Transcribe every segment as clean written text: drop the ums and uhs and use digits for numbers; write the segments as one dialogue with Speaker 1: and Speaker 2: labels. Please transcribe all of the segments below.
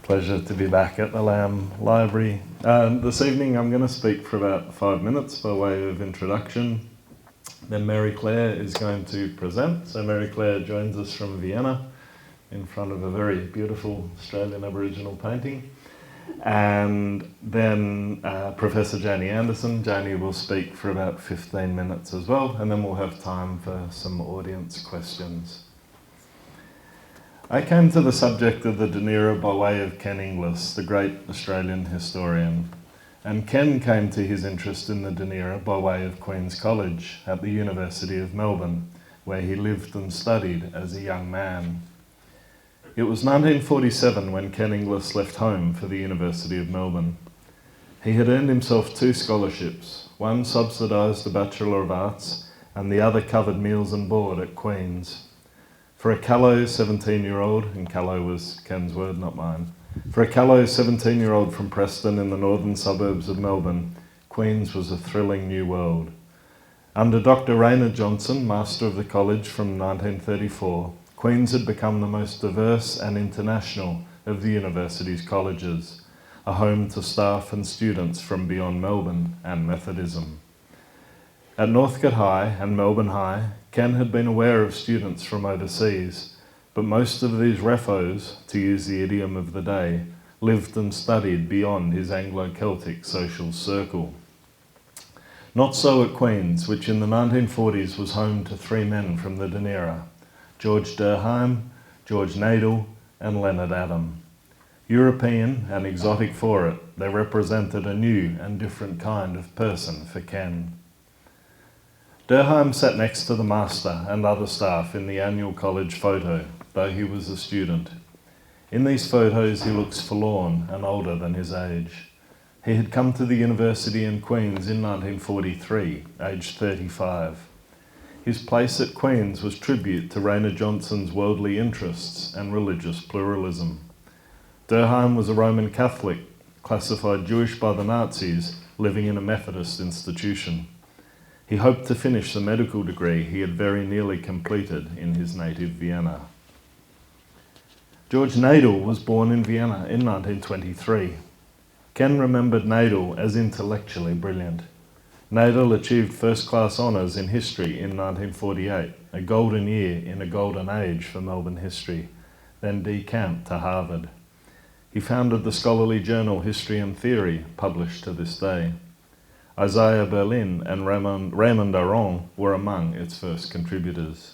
Speaker 1: Pleasure to be back at the Lamb Library. This evening I'm going to speak for about 5 minutes by way of introduction. Then Mary Claire is going to present. So Mary Claire joins us from Vienna in front of a very beautiful Australian Aboriginal painting. And then Professor Janie Anderson. Janie will speak for about 15 minutes as well, and then we'll have time for some audience questions. I came to the subject of the Dunera by way of Ken Inglis, the great Australian historian. And Ken came to his interest in the Dunera by way of Queen's College at the University of Melbourne, where he lived and studied as a young man. It was 1947 when Ken Inglis left home for the University of Melbourne. He had earned himself 2 scholarships. One subsidised a Bachelor of Arts and the other covered meals and board at Queen's. For a callow 17-year-old, and callow was Ken's word, not mine, for a callow 17-year-old from Preston in the northern suburbs of Melbourne, Queen's was a thrilling new world. Under Dr. Leonhard Johnson, master of the college from 1934, Queen's had become the most diverse and international of the university's colleges, a home to staff and students from beyond Melbourne and Methodism. At Northcote High and Melbourne High, Ken had been aware of students from overseas, but most of these refos, to use the idiom of the day, lived and studied beyond his Anglo-Celtic social circle. Not so at Queen's, which in the 1940s was home to 3 men from the Dunera, George Durheim, George Nadel and Leonhard Adam. European and exotic for it, they represented a new and different kind of person for Ken. Durheim sat next to the master and other staff in the annual college photo, though he was a student. In these photos he looks forlorn and older than his age. He had come to the university in Queen's in 1943, aged 35. His place at Queen's was tribute to Leonhard Johnson's worldly interests and religious pluralism. Durheim was a Roman Catholic, classified Jewish by the Nazis, living in a Methodist institution. He hoped to finish the medical degree he had very nearly completed in his native Vienna. George Nadel was born in Vienna in 1923. Ken remembered Nadel as intellectually brilliant. Nadel achieved first-class honours in history in 1948, a golden year in a golden age for Melbourne history, then decamped to Harvard. He founded the scholarly journal History and Theory, published to this day. Isaiah Berlin and Raymond Aron were among its first contributors.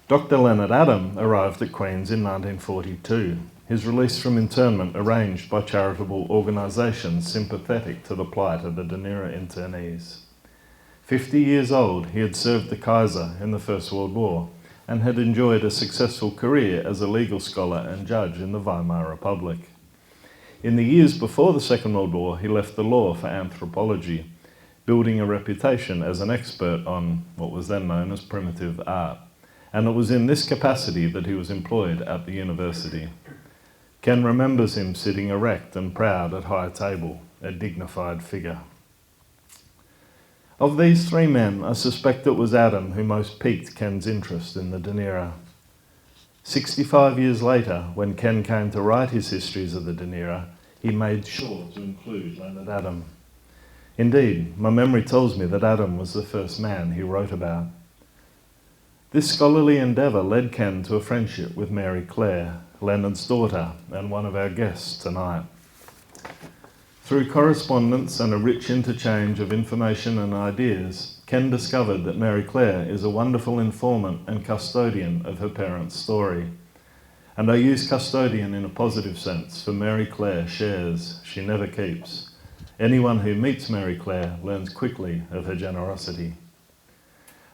Speaker 1: Dr. Leonhard Adam arrived at Queen's in 1942, his release from internment arranged by charitable organisations sympathetic to the plight of the Dunera internees. 50 years old, he had served the Kaiser in the First World War and had enjoyed a successful career as a legal scholar and judge in the Weimar Republic. In the years before the Second World War, he left the law for anthropology, building a reputation as an expert on what was then known as primitive art, and it was in this capacity that he was employed at the university. Ken remembers him sitting erect and proud at high table, a dignified figure. Of these 3 men, I suspect it was Adam who most piqued Ken's interest in the Dunera. 65 years later, when Ken came to write his histories of the Dunera, he made sure to include Leonhard Adam. Indeed, my memory tells me that Adam was the first man he wrote about. This scholarly endeavour led Ken to a friendship with Mary Claire, Leonhard's daughter, and one of our guests tonight. Through correspondence and a rich interchange of information and ideas, Ken discovered that Mary Claire is a wonderful informant and custodian of her parents' story. And I use custodian in a positive sense, for Mary Claire shares, she never keeps. Anyone who meets Mary Claire learns quickly of her generosity.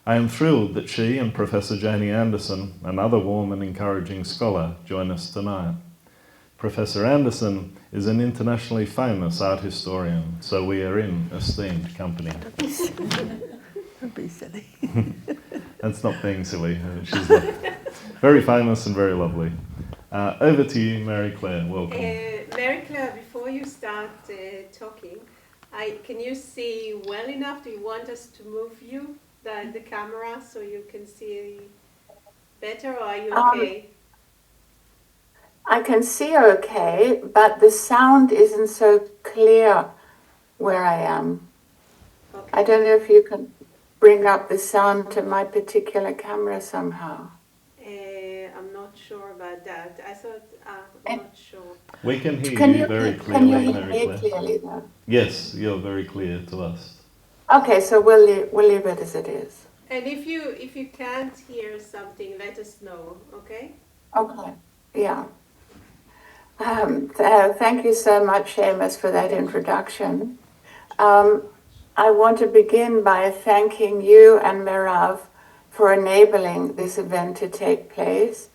Speaker 1: I am thrilled that she and Professor Janie Anderson, another warm and encouraging scholar, join us tonight. Professor Anderson is an internationally famous art historian, so we are in esteemed company.
Speaker 2: Don't be silly.
Speaker 1: That's not being silly. She's very famous and very lovely. Over to you, Mary Claire. Welcome.
Speaker 3: Mary Claire, before you start talking, can you see well enough? Do you want us to move you, the camera, so you can see better, or are you okay?
Speaker 2: I can see okay, but the sound isn't so clear where I am.
Speaker 3: Okay.
Speaker 2: I don't know if you can bring up the sound to my particular camera somehow.
Speaker 3: I'm not sure about that. I thought, I'm
Speaker 2: And
Speaker 3: not sure.
Speaker 1: We can hear you very
Speaker 2: can you
Speaker 1: clearly,
Speaker 2: hear
Speaker 1: Mary
Speaker 2: me
Speaker 1: Claire.
Speaker 2: clearly though?
Speaker 1: Yes, you're very clear to us.
Speaker 2: Okay, so we'll leave it as it is.
Speaker 3: And if you can't hear something, let us know, okay?
Speaker 2: Okay, yeah. Thank you so much, Seamus, for that introduction. I want to begin by thanking you and Merav for enabling this event to take place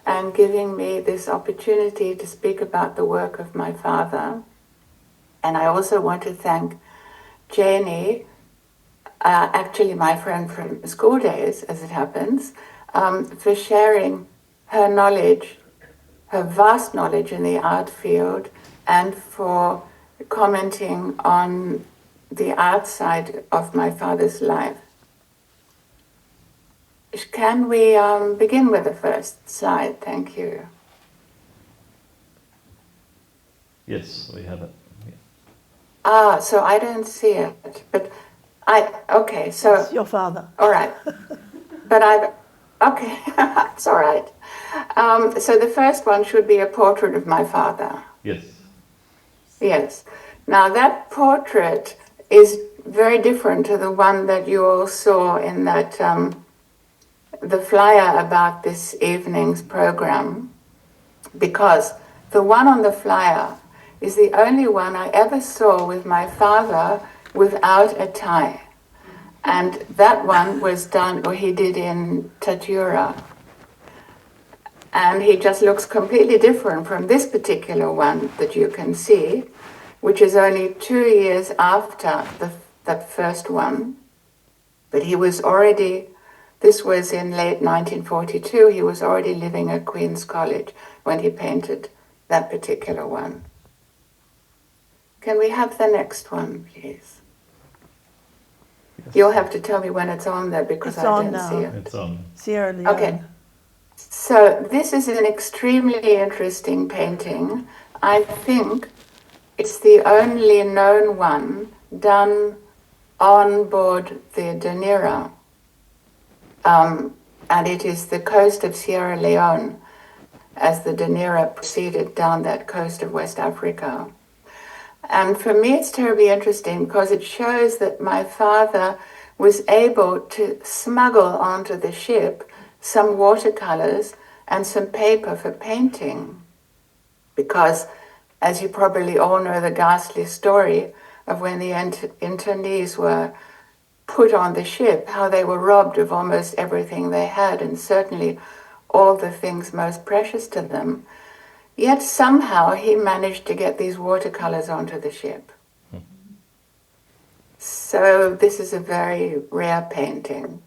Speaker 2: and giving me this opportunity to speak about the work of my father. And I also want to thank Janie, actually my friend from school days, as it happens, for sharing her knowledge, her vast knowledge in the art field, and for commenting on the art side of my father's life. Can we begin with the first slide? Thank you.
Speaker 1: Yes, we have it.
Speaker 2: So I don't see it, but okay, so,
Speaker 4: It's your father.
Speaker 2: all right. But okay, it's all right. So the first one should be a portrait of my father.
Speaker 1: Yes.
Speaker 2: Yes. Now that portrait is very different to the one that you all saw in that, the flyer about this evening's program, because the one on the flyer is the only one I ever saw with my father without a tie. And that one was done, or he did in Tatura. And he just looks completely different from this particular one that you can see, which is only 2 years after the first one. But he was already, this was in late 1942, he was already living at Queen's College when he painted that particular one. Can we have the next one, please?
Speaker 1: Yes.
Speaker 2: You'll have to tell me when it's on there because
Speaker 4: It's
Speaker 2: I
Speaker 4: on
Speaker 2: don't
Speaker 4: now.
Speaker 2: see it.
Speaker 1: It's on.
Speaker 4: Sierra Leone.
Speaker 2: Okay. So this is an extremely interesting painting. I think it's the only known one done on board the Dunera. And it is the coast of Sierra Leone as the Dunera proceeded down that coast of West Africa. And for me, it's terribly interesting because it shows that my father was able to smuggle onto the ship some watercolors and some paper for painting. Because, as you probably all know, the ghastly story of when the internees were put on the ship, how they were robbed of almost everything they had, and certainly all the things most precious to them. Yet somehow he managed to get these watercolors onto the ship. So this is a very rare painting,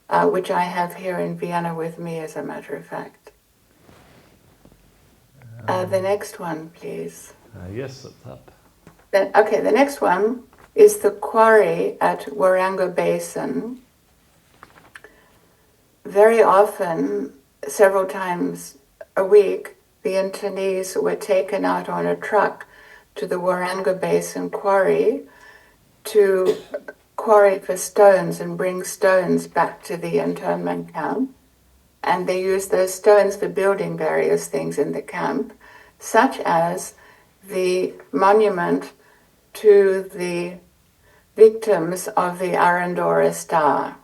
Speaker 2: which I have here in Vienna with me, as a matter of fact. The next one, please.
Speaker 1: Yes, it's up.
Speaker 2: Okay, the next one is the quarry at Waranga Basin. Very often, several times a week, the internees were taken out on a truck to the Waranga Basin quarry to quarry for stones and bring stones back to the internment camp. And they used those stones for building various things in the camp, such as the monument to the victims of the Arandora Star.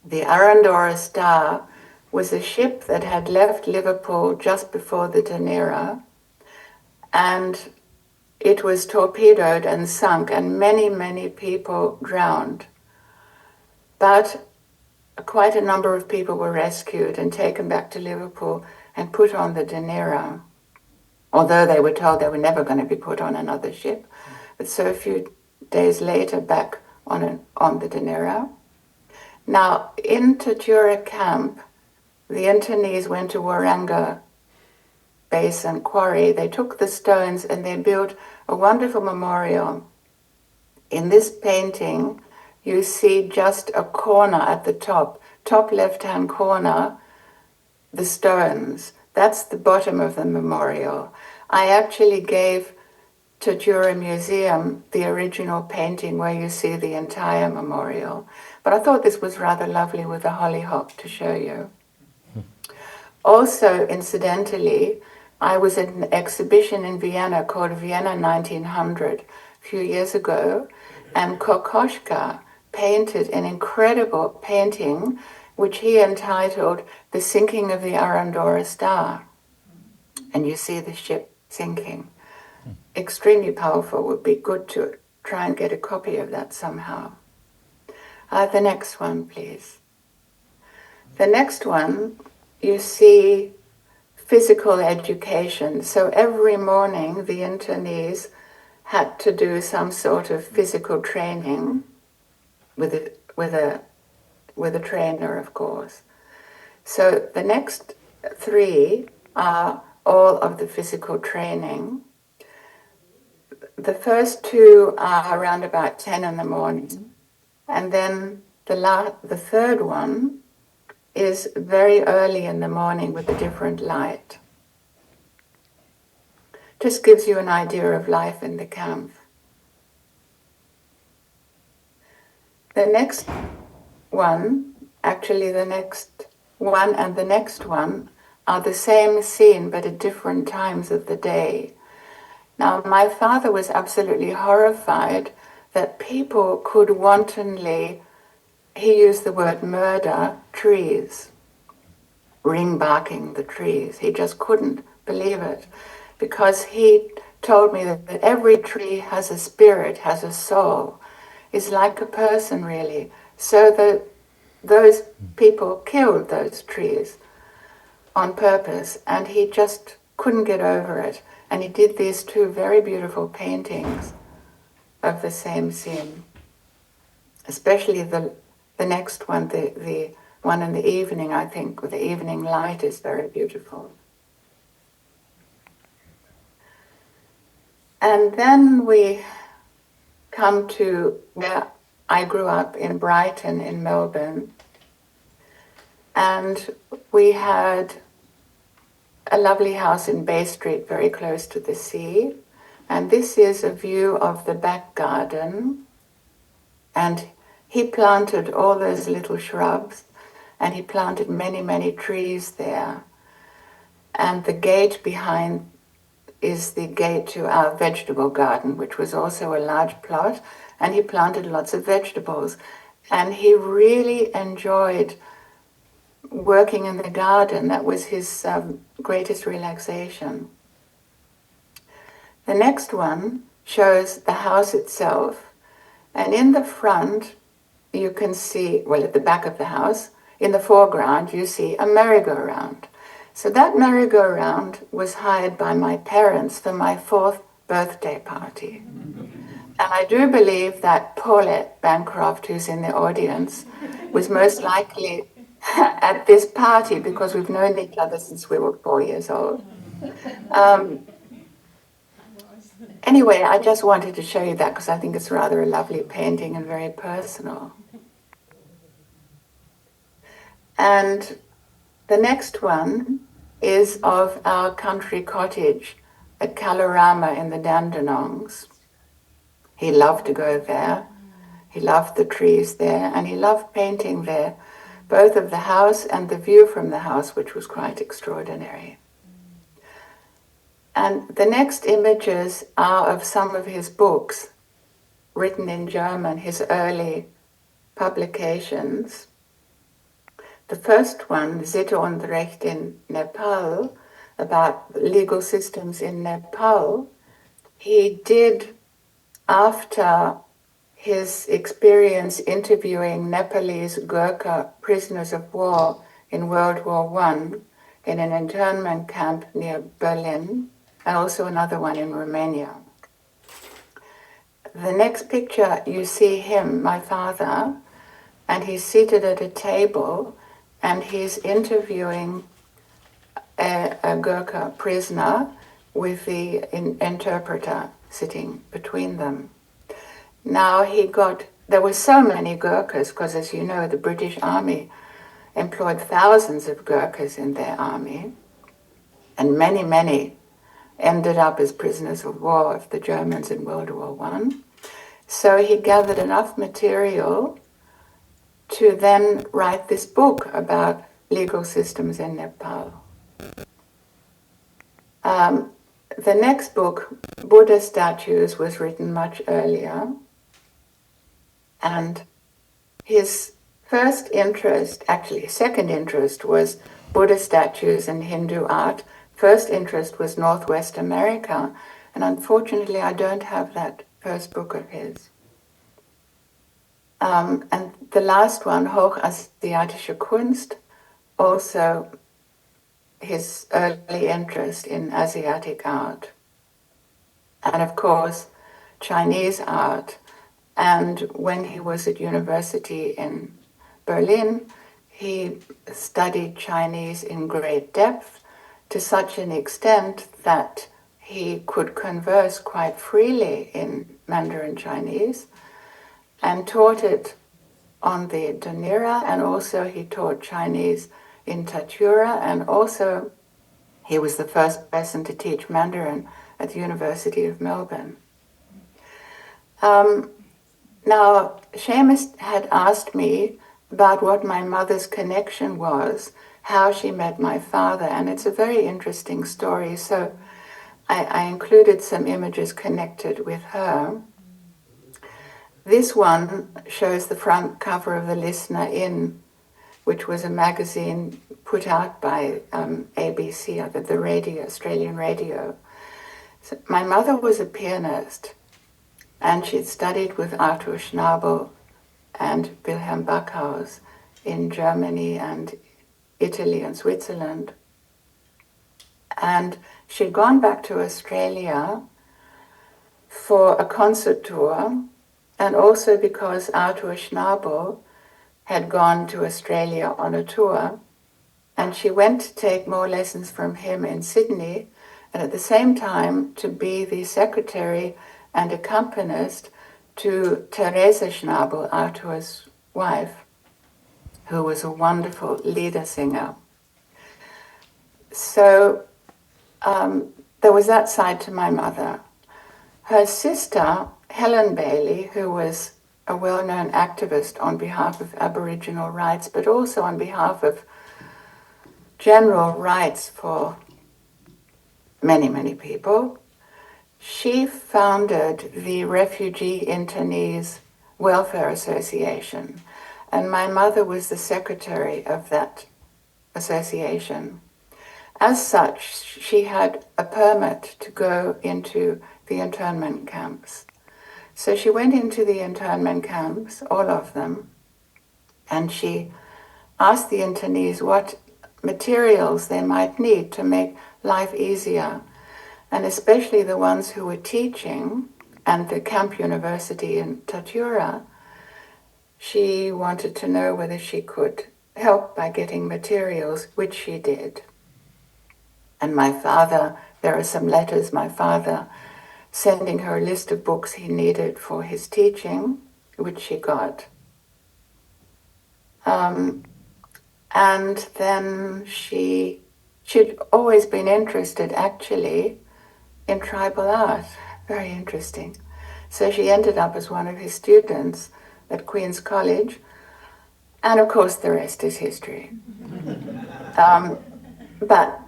Speaker 2: The Arandora Star was a ship that had left Liverpool just before the Dunera, and it was torpedoed and sunk, and many, many people drowned. But quite a number of people were rescued and taken back to Liverpool and put on the Dunera, although they were told they were never going to be put on another ship. But so a few days later, back on the Dunera. Now, in Tatura camp, the internees went to Waranga Basin quarry. They took the stones and they built a wonderful memorial. In this painting, you see just a corner at the top left-hand corner, the stones. That's the bottom of the memorial. I actually gave to Jura Museum the original painting where you see the entire memorial. But I thought this was rather lovely with the hollyhock to show you. Also, incidentally, I was at an exhibition in Vienna called Vienna 1900 a few years ago, and Kokoschka painted an incredible painting which he entitled The Sinking of the Arandora Star. And you see the ship sinking. Extremely powerful. Would be good to try and get a copy of that somehow. The next one, please. The next one, you see physical education. So every morning the internees had to do some sort of physical training with a trainer, of course. So the next three are all of the physical training. The first two are around about 10 in the morning. And then the third one is very early in the morning with a different light. Just gives you an idea of life in the camp. The next one, actually the next one and the next one are the same scene but at different times of the day. Now, my father was absolutely horrified that people could wantonly, he used the word murder, trees, ring barking the trees. He just couldn't believe it because he told me that every tree has a spirit, has a soul, is like a person really. So that those people killed those trees on purpose, and he just couldn't get over it. And he did these two very beautiful paintings of the same scene, especially the next one, the one in the evening, I think, with the evening light is very beautiful. And then we come to where I grew up in Brighton in Melbourne, and we had a lovely house in Bay Street very close to the sea, and this is a view of the back garden, and he planted all those little shrubs, and he planted many, many trees there, and the gate behind is the gate to our vegetable garden, which was also a large plot, and he planted lots of vegetables, and he really enjoyed working in the garden. That was his greatest relaxation. The next one shows the house itself, and in the front you can see, well, at the back of the house, in the foreground you see a merry-go-round. So that merry-go-round was hired by my parents for my 4th birthday party. And I do believe that Paulette Bancroft, who's in the audience, was most likely at this party because we've known each other since we were 4 years old. Anyway, I just wanted to show you that because I think it's rather a lovely painting and very personal. And the next one is of our country cottage at Kalorama in the Dandenongs. He loved to go there. He loved the trees there, and he loved painting there, both of the house and the view from the house, which was quite extraordinary. And the next images are of some of his books, written in German, his early publications. The first one, Sitte und Recht in Nepal, about legal systems in Nepal, he did after his experience interviewing Nepalese Gurkha prisoners of war in World War I in an internment camp near Berlin, and also another one in Romania. The next picture, you see him, my father, and he's seated at a table and he's interviewing a Gurkha prisoner with the interpreter sitting between them. Now there were so many Gurkhas, because as you know, the British Army employed thousands of Gurkhas in their army. and many, many ended up as prisoners of war of the Germans in World War One. So he gathered enough material to then write this book about legal systems in Nepal. The next book, Buddha Statues, was written much earlier, and his first interest, actually his second interest, was Buddha statues and Hindu art. First interest was Northwest America, and unfortunately I don't have that first book of his. And the last one, Hochasiatische Kunst, also his early interest in Asiatic art. And of course, Chinese art. And when he was at university in Berlin, he studied Chinese in great depth, to such an extent that he could converse quite freely in Mandarin Chinese, and taught it on the Dunera, and also he taught Chinese in Tatura, and also he was the first person to teach Mandarin at the University of Melbourne. Now, Seamus had asked me about what my mother's connection was, how she met my father, and it's a very interesting story, so I included some images connected with her. This one shows the front cover of the Listener In, which was a magazine put out by ABC, the radio, Australian radio. So my mother was a pianist, and she'd studied with Arthur Schnabel and Wilhelm Backhaus in Germany and Italy and Switzerland. And she'd gone back to Australia for a concert tour, and also because Arthur Schnabel had gone to Australia on a tour, and she went to take more lessons from him in Sydney, and at the same time to be the secretary and accompanist to Theresa Schnabel, Arthur's wife, who was a wonderful lieder singer. So there was that side to my mother. Her sister, Helen Bailey, who was a well-known activist on behalf of Aboriginal rights, but also on behalf of general rights for many, many people, she founded the Refugee Internese Welfare Association, and my mother was the secretary of that association. As such, she had a permit to go into the internment camps. So she went into the internment camps, all of them, and she asked the internees what materials they might need to make life easier, and especially the ones who were teaching at the camp university in Tatura. She wanted to know whether she could help by getting materials, which she did. And my father, there are some letters, my father sending her a list of books he needed for his teaching, which she got. And then she'd always been interested, actually, in tribal art. Very interesting. So she ended up as one of his students at Queen's College. And of course, the rest is history.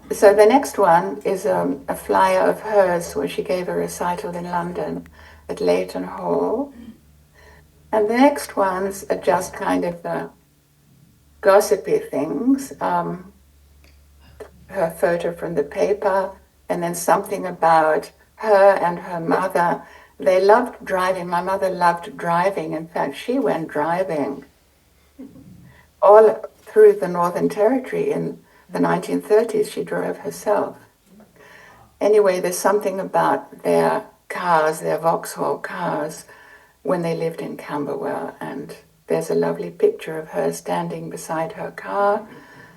Speaker 2: So the next one is a flyer of hers where she gave a recital in London at Leighton Hall. And the next ones are just kind of the gossipy things. Her photo from the paper, and then something about her and her mother. They loved driving. My mother loved driving. In fact, she went driving all through the Northern Territory in the 1930s. She drove herself. Anyway, there's something about their cars, their Vauxhall cars, when they lived in Camberwell, and there's a lovely picture of her standing beside her car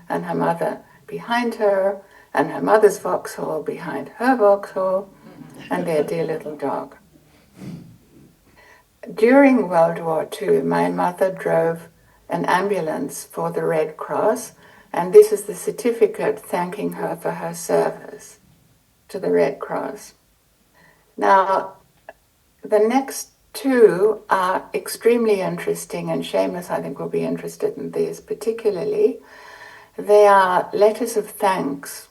Speaker 2: and her mother behind her, and her mother's Vauxhall behind her Vauxhall, and their dear little dog. During World War II, my mother drove an ambulance for the Red Cross, And this is the certificate thanking her for her service to the Red Cross. Now, the next two are extremely interesting, and Seamus, I think, will be interested in these particularly. They are letters of thanks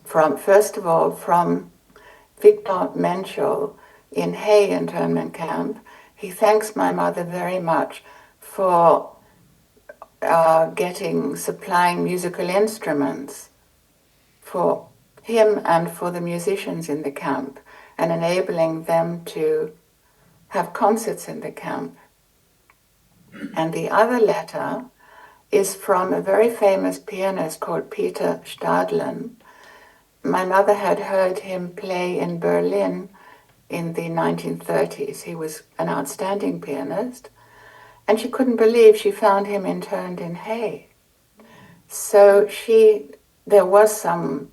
Speaker 2: from, first of all, from Victor Menschel in Hay internment camp. He thanks my mother very much for supplying musical instruments for him and for the musicians in the camp, and enabling them to have concerts in the camp. And the other letter is from a very famous pianist called Peter Stadlen. My mother had heard him play in Berlin in the 1930s. He was an outstanding pianist, and she couldn't believe she found him interned in Hay. So there was some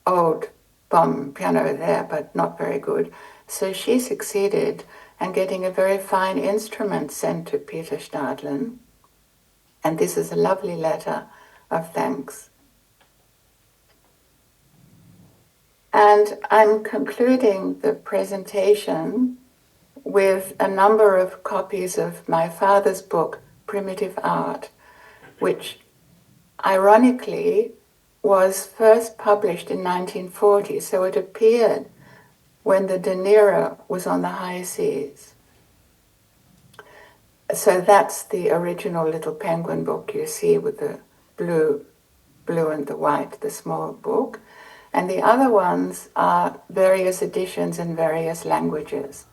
Speaker 2: old bomb piano there, but not very good. So she succeeded in getting a very fine instrument sent to Peter Stadlen. And this is a lovely letter of thanks. And I'm concluding the presentation with a number of copies of my father's book, Primitive Art, which ironically was first published in 1940, so it appeared when the Dunera was on the high seas. So that's the original little penguin book you see with the blue and the white, the small book. And the other ones are various editions in various languages.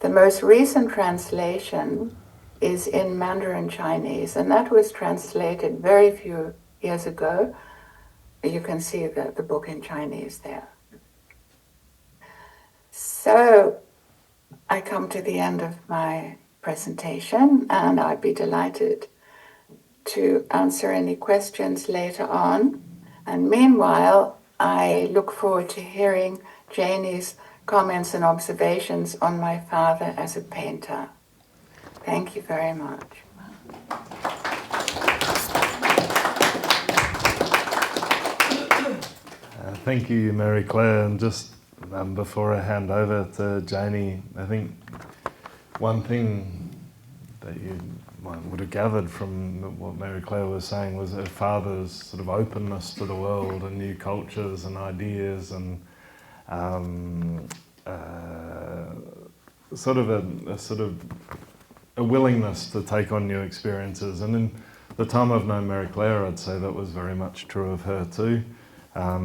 Speaker 2: The most recent translation is in Mandarin Chinese, and that was translated very few years ago. You can see the book in Chinese there. So I come to the end of my presentation, and I'd be delighted to answer any questions later on. And meanwhile, I look forward to hearing Janie's comments and observations on my father as a painter. Thank you very much.
Speaker 1: Thank you, Mary Claire. And just before I hand over to Janie, I think one thing that you would have gathered from what Mary Claire was saying was her father's sort of openness to the world and new cultures and ideas, and a willingness to take on new experiences. And in the time I've known Mary Claire, I'd say that was very much true of her too.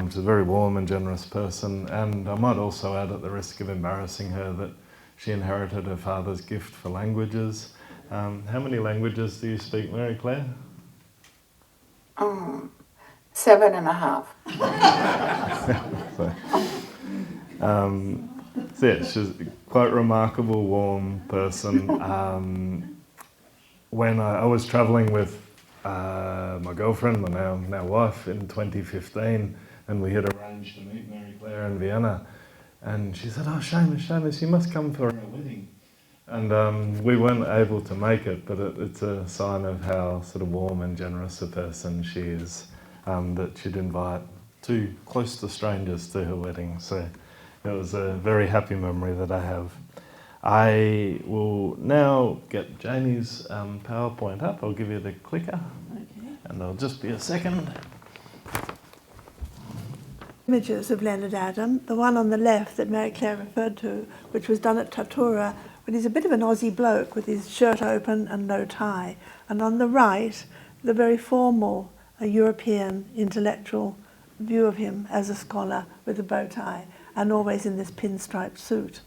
Speaker 1: She's a very warm and generous person, and I might also add, at the risk of embarrassing her, that she inherited her father's gift for languages. How many languages do you speak, Mary Claire?
Speaker 2: 7.5.
Speaker 1: So yeah, she's a quite remarkable, warm person. When I was travelling with my girlfriend, my now wife, in 2015, and we had arranged to meet Mary Claire in Vienna, and she said, "Oh, Seamus, you must come for our wedding." And we weren't able to make it, but it's a sign of how sort of warm and generous a person she is, that she'd invite two close to strangers to her wedding. So it was a very happy memory that I have. I will now get Janie's PowerPoint up. I'll give you the clicker.
Speaker 4: Okay.
Speaker 1: And there'll just be a second.
Speaker 4: Images of Leonhard Adam, the one on the left that Mary Claire referred to, which was done at Tatura, when he's a bit of an Aussie bloke with his shirt open and no tie. And on the right, the very formal European intellectual view of him as a scholar with a bow tie, and always in this pinstripe suit.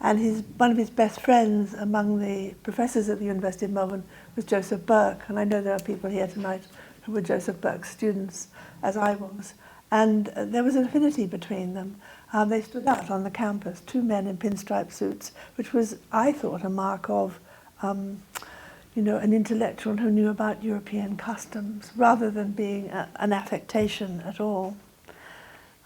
Speaker 4: And one of his best friends among the professors at the University of Melbourne was Joseph Burke, and I know there are people here tonight who were Joseph Burke's students, as I was. And there was an affinity between them. They stood out on the campus, two men in pinstripe suits, which was, I thought, a mark of, an intellectual who knew about European customs, rather than being an affectation at all.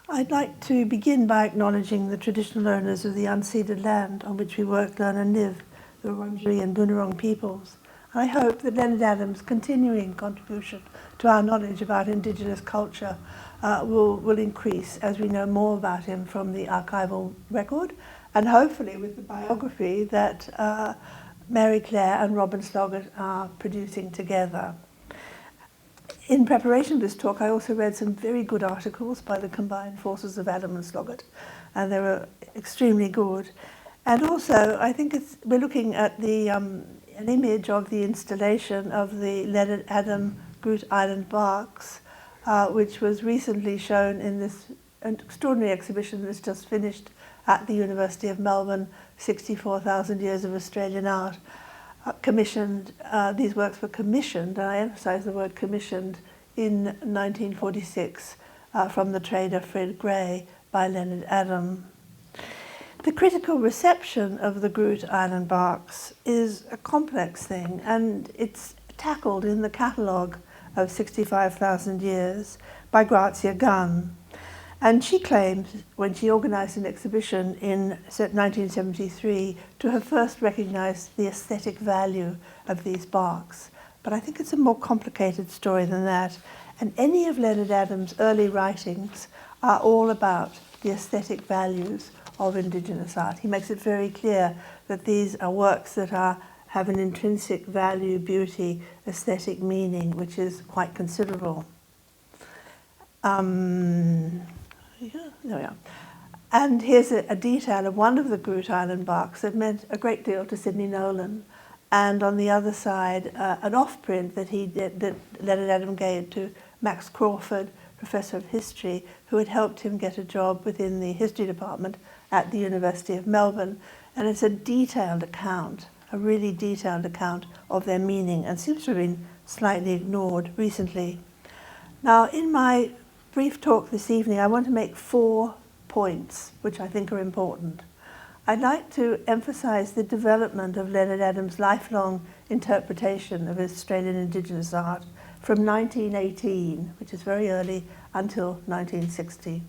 Speaker 4: I'd like to begin by acknowledging the traditional owners of the unceded land on which we work, learn and live, the Wurundjeri and Bunurong peoples. I hope that Leonhard Adams' continuing contribution to our knowledge about Indigenous culture will increase as we know more about him from the archival record, and hopefully with the biography that Mary Claire and Robin Sloggett are producing together. In preparation for this talk, I also read some very good articles by the combined forces of Adam and Sloggett, and they were extremely good. And also, I think we're looking at an image of the installation of the Leonhard Adam Groote Island barks, which was recently shown in this extraordinary exhibition that's just finished at the University of Melbourne, 64,000 Years of Australian Art. These works were commissioned, and I emphasize the word commissioned, in 1946 from the trader Fred Gray by Leonhard Adam. The critical reception of the Groote Island barks is a complex thing, and it's tackled in the catalogue of 65,000 Years by Grazia Gunn. And she claims, when she organised an exhibition in 1973, to have first recognised the aesthetic value of these barks. But I think it's a more complicated story than that. And any of Leonhard Adams' early writings are all about the aesthetic values of Indigenous art. He makes it very clear that these are works that have an intrinsic value, beauty, aesthetic meaning, which is quite considerable. There we are. And here's a detail of one of the Groote Island barks that meant a great deal to Sidney Nolan. And on the other side, an off-print that Leonhard Adam gave to Max Crawford, Professor of History, who had helped him get a job within the History Department at the University of Melbourne. And it's a detailed account, a really detailed account of their meaning, and seems to have been slightly ignored recently. Now, in my brief talk this evening, I want to make 4 points which I think are important. I'd like to emphasise the development of Leonhard Adams' lifelong interpretation of Australian Indigenous art from 1918, which is very early, until 1960.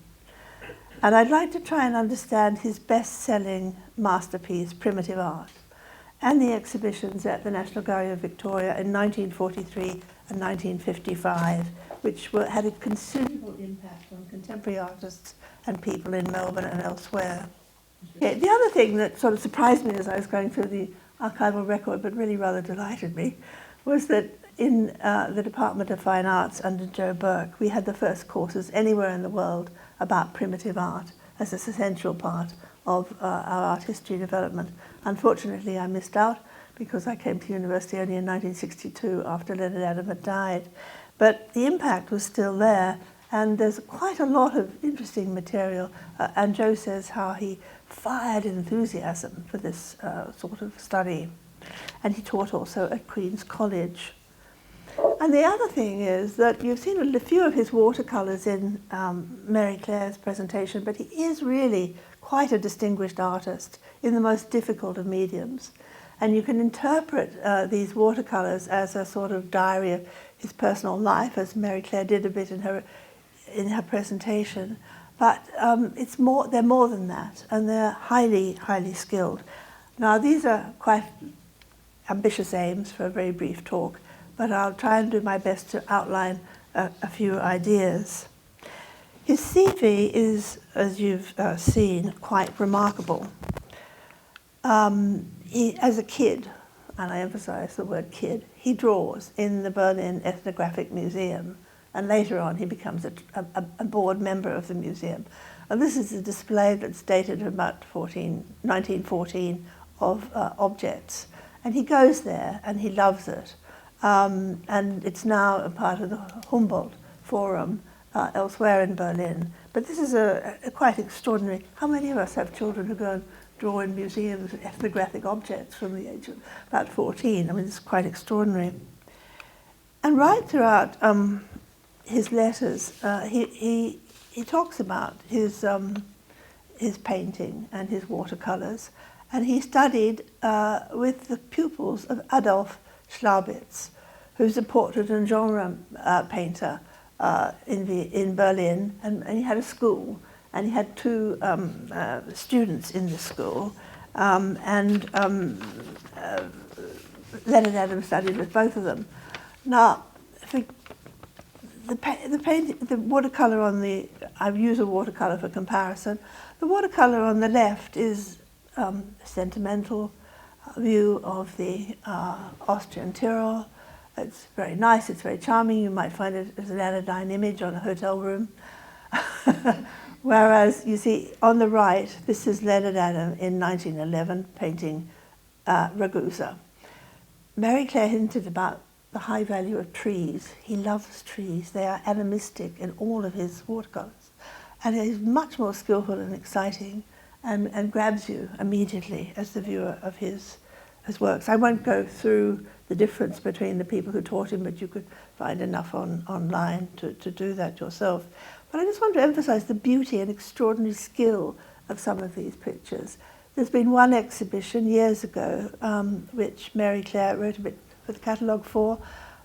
Speaker 4: And I'd like to try and understand his best-selling masterpiece, Primitive Art, and the exhibitions at the National Gallery of Victoria in 1943 and 1955, which had a considerable impact on contemporary artists and people in Melbourne and elsewhere. Okay, the other thing that sort of surprised me as I was going through the archival record, but really rather delighted me, was that in the Department of Fine Arts under Joe Burke, we had the first courses anywhere in the world about primitive art as an essential part of our art history development. Unfortunately, I missed out because I came to university only in 1962 after Leonhard Adam had died. But the impact was still there, and there's quite a lot of interesting material. And Joe says how he fired enthusiasm for this sort of study. And he taught also at Queen's College. And the other thing is that you've seen a few of his watercolours in Mary Claire's presentation, but he is really quite a distinguished artist in the most difficult of mediums. And you can interpret these watercolours as a sort of diary of his personal life, as Mary Claire did a bit in her presentation. But they're more than that, and they're highly, highly skilled. Now, these are quite ambitious aims for a very brief talk, but I'll try and do my best to outline a few ideas. His CV is, as you've seen, quite remarkable. As a kid, and I emphasize the word kid, he draws in the Berlin Ethnographic Museum, and later on he becomes a board member of the museum. And this is a display that's dated about 1914 of objects. And he goes there and he loves it. And it's now a part of the Humboldt Forum elsewhere in Berlin. But this is a quite extraordinary. How many of us have children who go and draw in museums ethnographic objects from the age of about 14? I mean, it's quite extraordinary. And right throughout his letters, he talks about his painting and his watercolors, and he studied with the pupils of Adolf Schlabitz, who's a portrait and genre painter in Berlin, and he had a school, and he had two Leonhard Adam studied with both of them. Now, the watercolour on the, I've used a watercolour for comparison. The watercolour on the left is a sentimental view of the Austrian Tyrol. It's very nice, it's very charming. You might find it as an anodyne image on a hotel room. Whereas you see on the right, this is Leonhard Adam in 1911 painting Ragusa. Mary Claire hinted about the high value of trees. He loves trees. They are animistic in all of his watercolours. And he's much more skillful and exciting and grabs you immediately as the viewer of his works. I won't go through the difference between the people who taught him, but you could find enough online to do that yourself. But I just want to emphasize the beauty and extraordinary skill of some of these pictures. There's been one exhibition years ago, which Mary Claire wrote a bit for the catalogue for,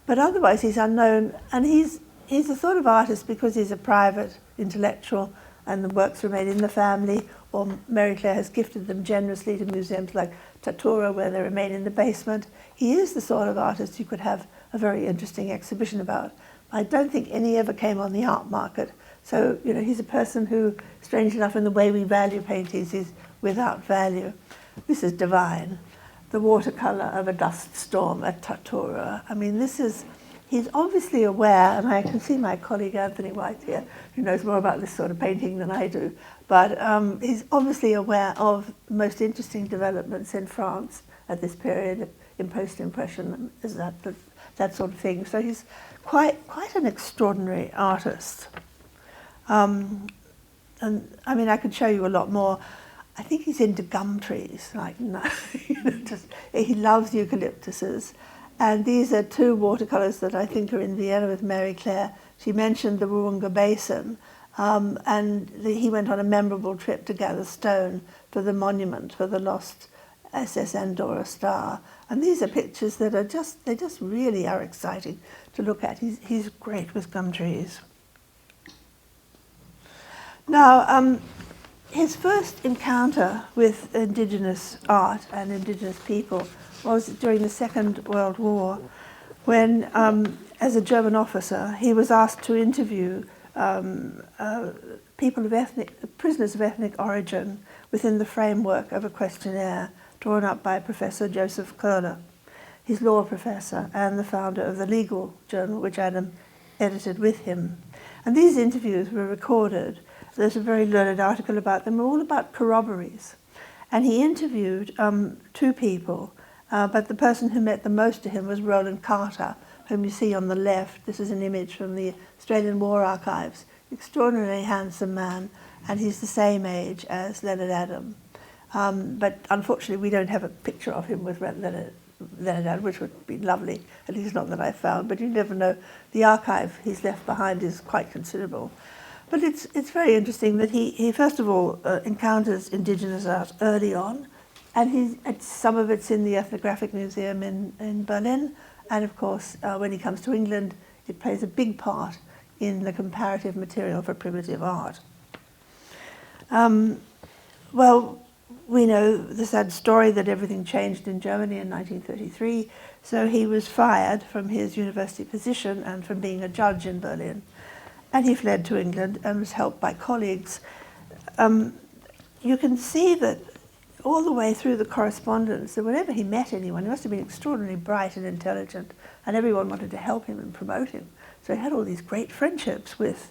Speaker 4: but otherwise he's unknown, and he's the sort of artist, because he's a private intellectual and the works remain in the family, or Mary Claire has gifted them generously to museums like Tatura, where they remain in the basement. He is the sort of artist you could have a very interesting exhibition about. I don't think any ever came on the art market. So, you know, he's a person who, strange enough, in the way we value paintings, is without value. This is divine. The watercolour of a dust storm at Tatura. I mean, he's obviously aware, and I can see my colleague Anthony White here, who knows more about this sort of painting than I do, but he's obviously aware of the most interesting developments in France at this period, in post-impression, that sort of thing. So he's quite an extraordinary artist. And I mean, I could show you a lot more. I think he's into gum trees, like, no, he loves eucalyptuses. And these are two watercolours that I think are in Vienna with Mary Claire. She mentioned the Ruunga Basin, and he went on a memorable trip to gather stone for the monument for the lost SS Andorra star. And these are pictures that are they just really are exciting to look at. He's great with gum trees. Now, his first encounter with indigenous art and indigenous people was during the Second World War, when, as a German officer, he was asked to interview prisoners of ethnic origin within the framework of a questionnaire drawn up by Professor Joseph Kohler, his law professor and the founder of the legal journal, which Adam edited with him. And these interviews were recorded. There's a very learned article about them, all about corroborees. And he interviewed two people, but the person who meant the most to him was Roland Carter, whom you see on the left. This is an image from the Australian War Archives. Extraordinarily handsome man, and he's the same age as Leonhard Adam. But unfortunately, we don't have a picture of him with Leonhard Adam, which would be lovely, at least not that I found, but you never know. The archive he's left behind is quite considerable. But it's very interesting that he first of all encounters indigenous art early on, and some of it's in the Ethnographic Museum in Berlin, and of course when he comes to England it plays a big part in the comparative material for primitive art. Well, we know the sad story that everything changed in Germany in 1933, so he was fired from his university position and from being a judge in Berlin. And he fled to England and was helped by colleagues. You can see that all the way through the correspondence, that whenever he met anyone, he must have been extraordinarily bright and intelligent, and everyone wanted to help him and promote him. So he had all these great friendships with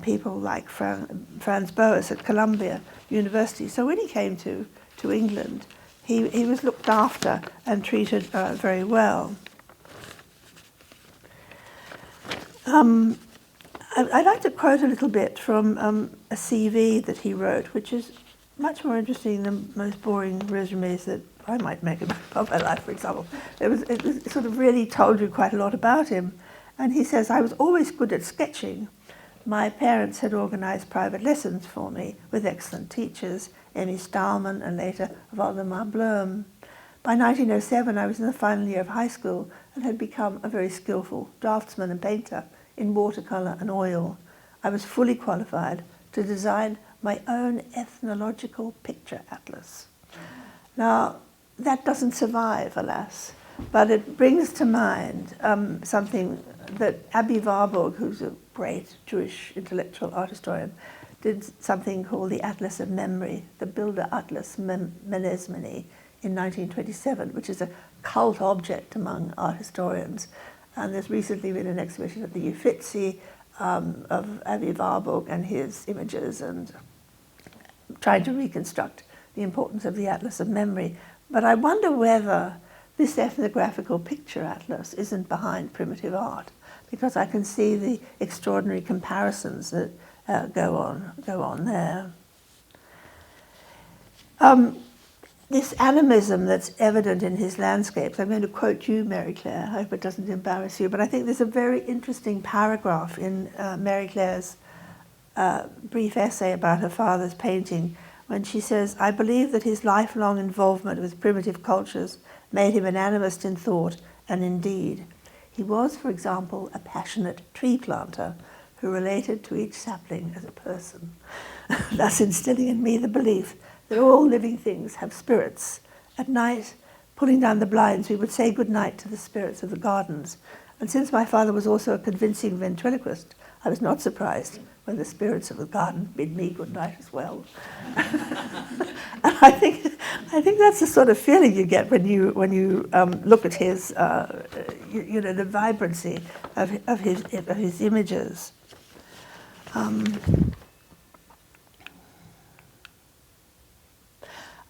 Speaker 4: people like Franz Boas at Columbia University. So when he came to England, he was looked after and treated very well. I'd like to quote a little bit from a CV that he wrote, which is much more interesting than most boring resumes that I might make about my life, for example. It sort of really told you quite a lot about him. And he says, "I was always good at sketching. My parents had organised private lessons for me with excellent teachers, Emmy Stahlmann and later Waldemar Blum. By 1907, I was in the final year of high school and had become a very skillful draftsman and painter in watercolour and oil. I was fully qualified to design my own ethnological picture atlas." Now, that doesn't survive, alas. but it brings to mind something that Abi Warburg, who's a great Jewish intellectual art historian, did something called the Atlas of Memory, the Bilder Atlas Menesmini, in 1927, which is a cult object among art historians. And there's recently been an exhibition at the Uffizi of Abi Warburg and his images, and trying to reconstruct the importance of the Atlas of Memory. But I wonder whether this ethnographical picture atlas isn't behind primitive art, because I can see the extraordinary comparisons that go on there. This animism that's evident in his landscapes, I'm going to quote you, Mary Claire, I hope it doesn't embarrass you, but I think there's a very interesting paragraph in Mary Claire's brief essay about her father's painting, when she says, "I believe that his lifelong involvement with primitive cultures made him an animist in thought and in deed. He was, for example, a passionate tree planter who related to each sapling as a person, thus instilling in me the belief that all living things have spirits. At night, pulling down the blinds, we would say good night to the spirits of the gardens. And since my father was also a convincing ventriloquist, I was not surprised when the spirits of the garden bid me good night as well." And I think that's the sort of feeling you get when you look at his the vibrancy of his images.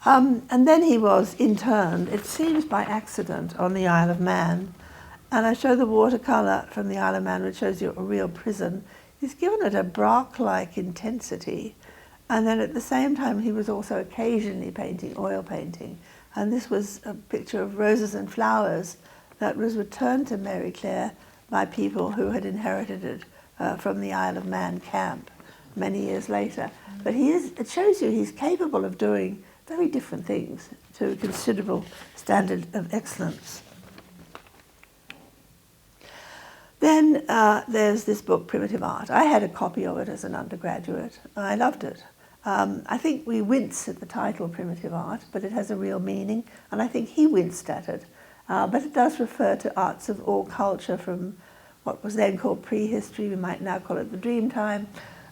Speaker 4: And then he was interned, it seems by accident, on the Isle of Man. And I show the watercolour from the Isle of Man, which shows you a real prison. He's given it a Braque-like intensity. And then at the same time, he was also occasionally painting, oil painting. And this was a picture of roses and flowers that was returned to Mary Claire by people who had inherited it from the Isle of Man camp many years later. But it shows you he's capable of doing very different things to a considerable standard of excellence. Then there's this book, Primitive Art. I had a copy of it as an undergraduate. I loved it. I think we wince at the title Primitive Art, but it has a real meaning, and I think he winced at it. But it does refer to arts of all culture, from what was then called prehistory, we might now call it the dream time.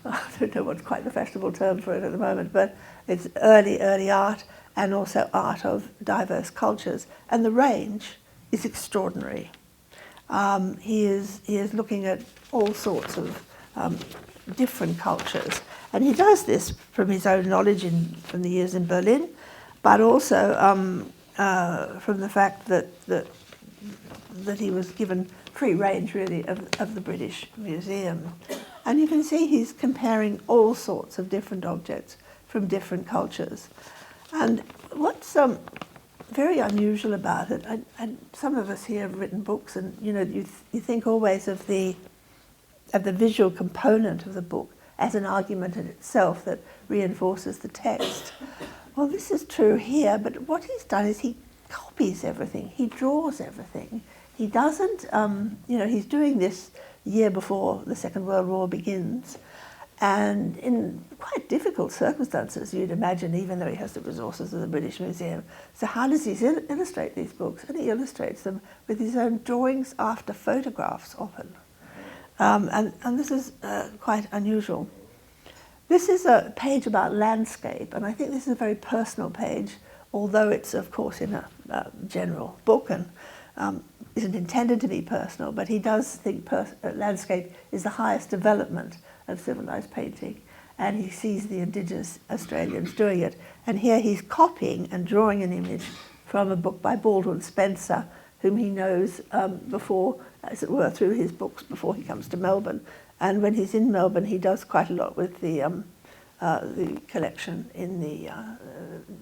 Speaker 4: I don't know what's quite the fashionable term for it at the moment, but it's early art, and also art of diverse cultures. And the range is extraordinary. He is looking at all sorts of different cultures. And he does this from his own knowledge from the years in Berlin, but also from the fact that he was given free range, really, of the British Museum. And you can see he's comparing all sorts of different objects from different cultures. And what's very unusual about it, and some of us here have written books, and you think always of the visual component of the book as an argument in itself that reinforces the text. Well, this is true here, but what he's done is he copies everything, he draws everything. He doesn't, he's doing this year before the Second World War begins, and in quite difficult circumstances, you'd imagine, even though he has the resources of the British Museum. So how does he illustrate these books? And he illustrates them with his own drawings after photographs often. And this is quite unusual. This is a page about landscape, and I think this is a very personal page, although it's, of course, in a general book and isn't intended to be personal, but he does think landscape is the highest development of civilized painting, and he sees the indigenous Australians doing it. And here he's copying and drawing an image from a book by Baldwin Spencer, whom he knows before, as it were, through his books before he comes to Melbourne. And when he's in Melbourne, he does quite a lot with the collection in the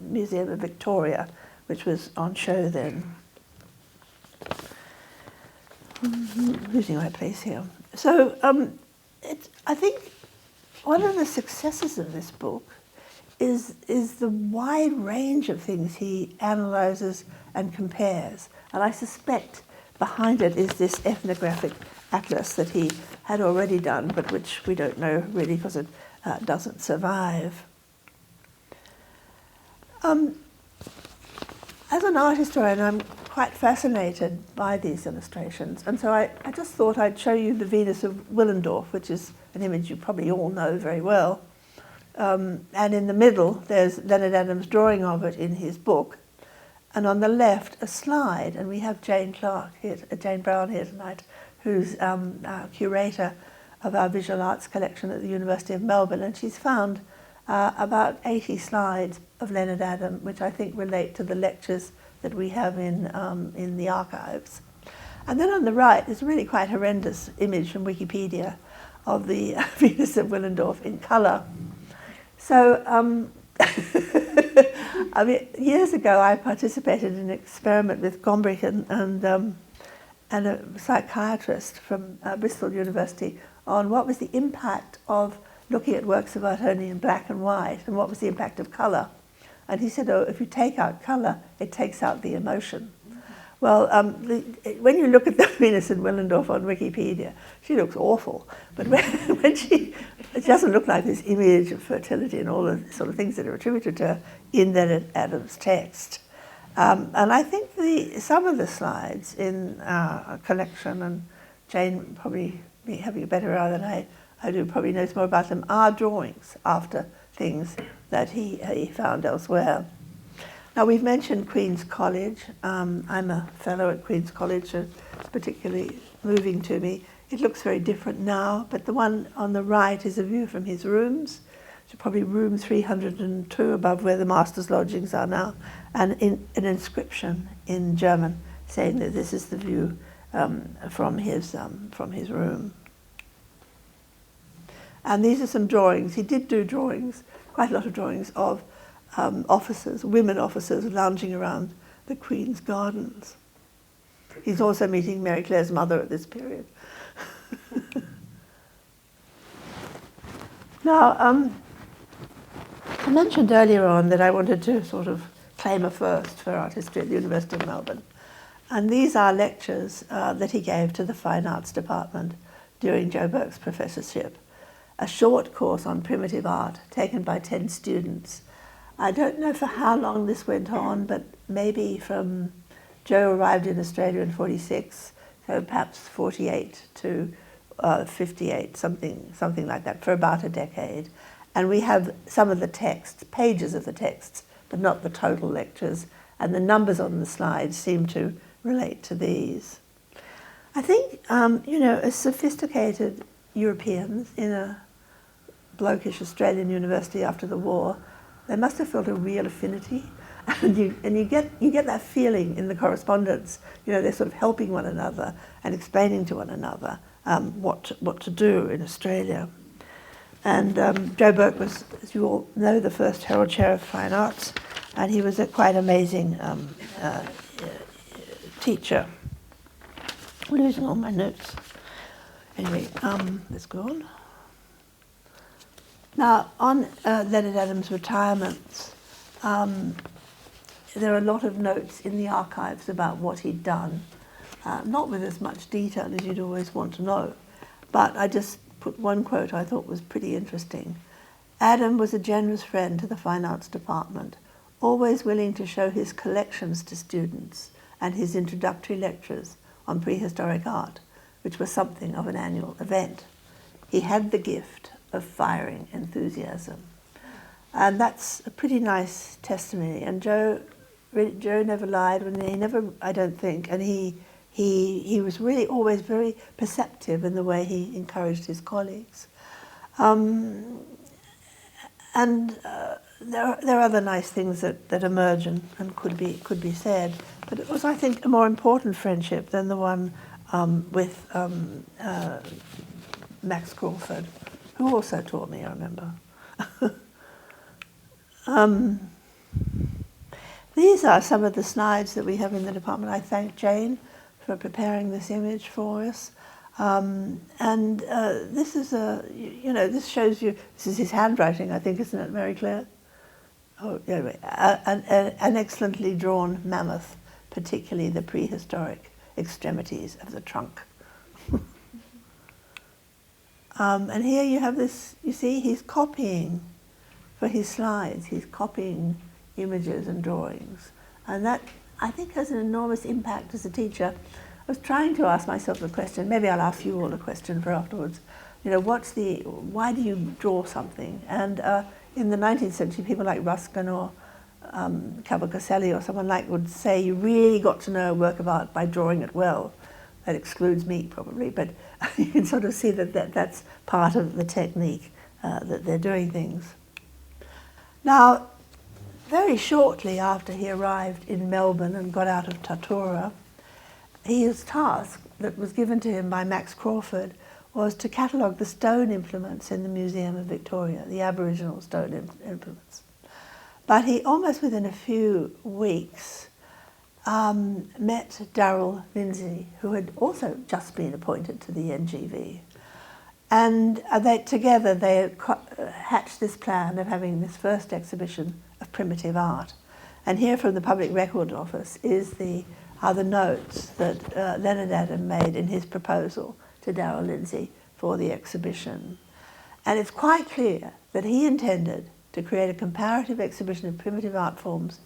Speaker 4: Museum of Victoria, which was on show then. Losing my place here. So I think one of the successes of this book is the wide range of things he analyzes and compares. And I suspect behind it is this ethnographic atlas that he had already done, but which we don't know really because it doesn't survive. As an art historian, I'm quite fascinated by these illustrations, and so I just thought I'd show you the Venus of Willendorf, which is an image you probably all know very well. And in the middle, there's Leonard Adams' drawing of it in his book, and on the left, a slide. And we have Jane Brown here tonight, who's our curator of our visual arts collection at the University of Melbourne, and she's found about 80 slides of Leonard Adams, which I think relate to the lectures that we have in the archives. And then on the right, there's a really quite horrendous image from Wikipedia of the Venus of Willendorf in colour. So, I mean, years ago I participated in an experiment with Gombrich and a psychiatrist from Bristol University on what was the impact of looking at works of art only in black and white, and what was the impact of colour. And he said, oh, if you take out colour, it takes out the emotion. Well, when you look at the Venus in Willendorf on Wikipedia, she looks awful. But when she doesn't look like this image of fertility and all the sort of things that are attributed to her in Leonard Adams' text. And I think some of the slides in our collection, and Jane probably having a better eye than I do, probably knows more about them, are drawings after things that he found elsewhere. Now, we've mentioned Queen's College. I'm a fellow at Queen's College, so it's particularly moving to me. It looks very different now, but the one on the right is a view from his rooms, so probably room 302 above where the master's lodgings are now, and an inscription in German saying that this is the view from his room. And these are some drawings. He did do drawings, quite a lot of drawings of officers, women officers lounging around the Queen's gardens. He's also meeting Mary Clare's mother at this period. Now, I mentioned earlier on that I wanted to sort of claim a first for art history at the University of Melbourne. And these are lectures that he gave to the Fine Arts Department during Joe Burke's professorship. A short course on primitive art taken by 10 students. I don't know for how long this went on, but maybe from Joe arrived in Australia in 46, so perhaps 48 to 58, something like that, for about a decade. And we have some of the texts, pages of the texts, but not the total lectures, and the numbers on the slides seem to relate to these. I think, as sophisticated Europeans in a blokish Australian university after the war, they must have felt a real affinity, and you get that feeling in the correspondence. They're sort of helping one another and explaining to one another what to do in Australia. And Joe Burke was, as you all know, the first Herald Chair of Fine Arts, and he was a quite amazing teacher. I'm losing all my notes. Anyway, let's go on. Now, on Leonard Adams' retirements, there are a lot of notes in the archives about what he'd done, not with as much detail as you'd always want to know, but I just put one quote I thought was pretty interesting. Adam was a generous friend to the Fine Arts Department, always willing to show his collections to students and his introductory lectures on prehistoric art, which was something of an annual event. He had the gift of firing enthusiasm. And that's a pretty nice testimony. And Joe never lied, he never, I don't think, and he was really always very perceptive in the way he encouraged his colleagues. There are other nice things that emerge and could be said, but it was, I think, a more important friendship than the one with Max Crawford, who also taught me, I remember. These are some of the slides that we have in the department. I thank Jane for preparing this image for us. This is this shows you, this is his handwriting, I think, isn't it, Mary Claire? Oh, anyway, an excellently drawn mammoth, particularly the prehistoric extremities of the trunk. And here you have this, you see, he's copying for his slides, he's copying images and drawings. And that I think has an enormous impact as a teacher. I was trying to ask myself the question, maybe I'll ask you all a question for afterwards, you know, why do you draw something? And in the 19th century, people like Ruskin or Cavalcaselli or someone like would say you really got to know a work of art by drawing it well. That excludes me probably, but you can sort of see that's part of the technique, that they're doing things. Now, very shortly after he arrived in Melbourne and got out of Tatura, his task that was given to him by Max Crawford was to catalogue the stone implements in the Museum of Victoria, the Aboriginal stone implements. But he, almost within a few weeks, met Darrell Lindsay, who had also just been appointed to the NGV. And together they hatched this plan of having this first exhibition of primitive art. And here from the Public Record Office are the notes that Leonhard Adam made in his proposal to Darrell Lindsay for the exhibition. And it's quite clear that he intended to create a comparative exhibition of primitive art forms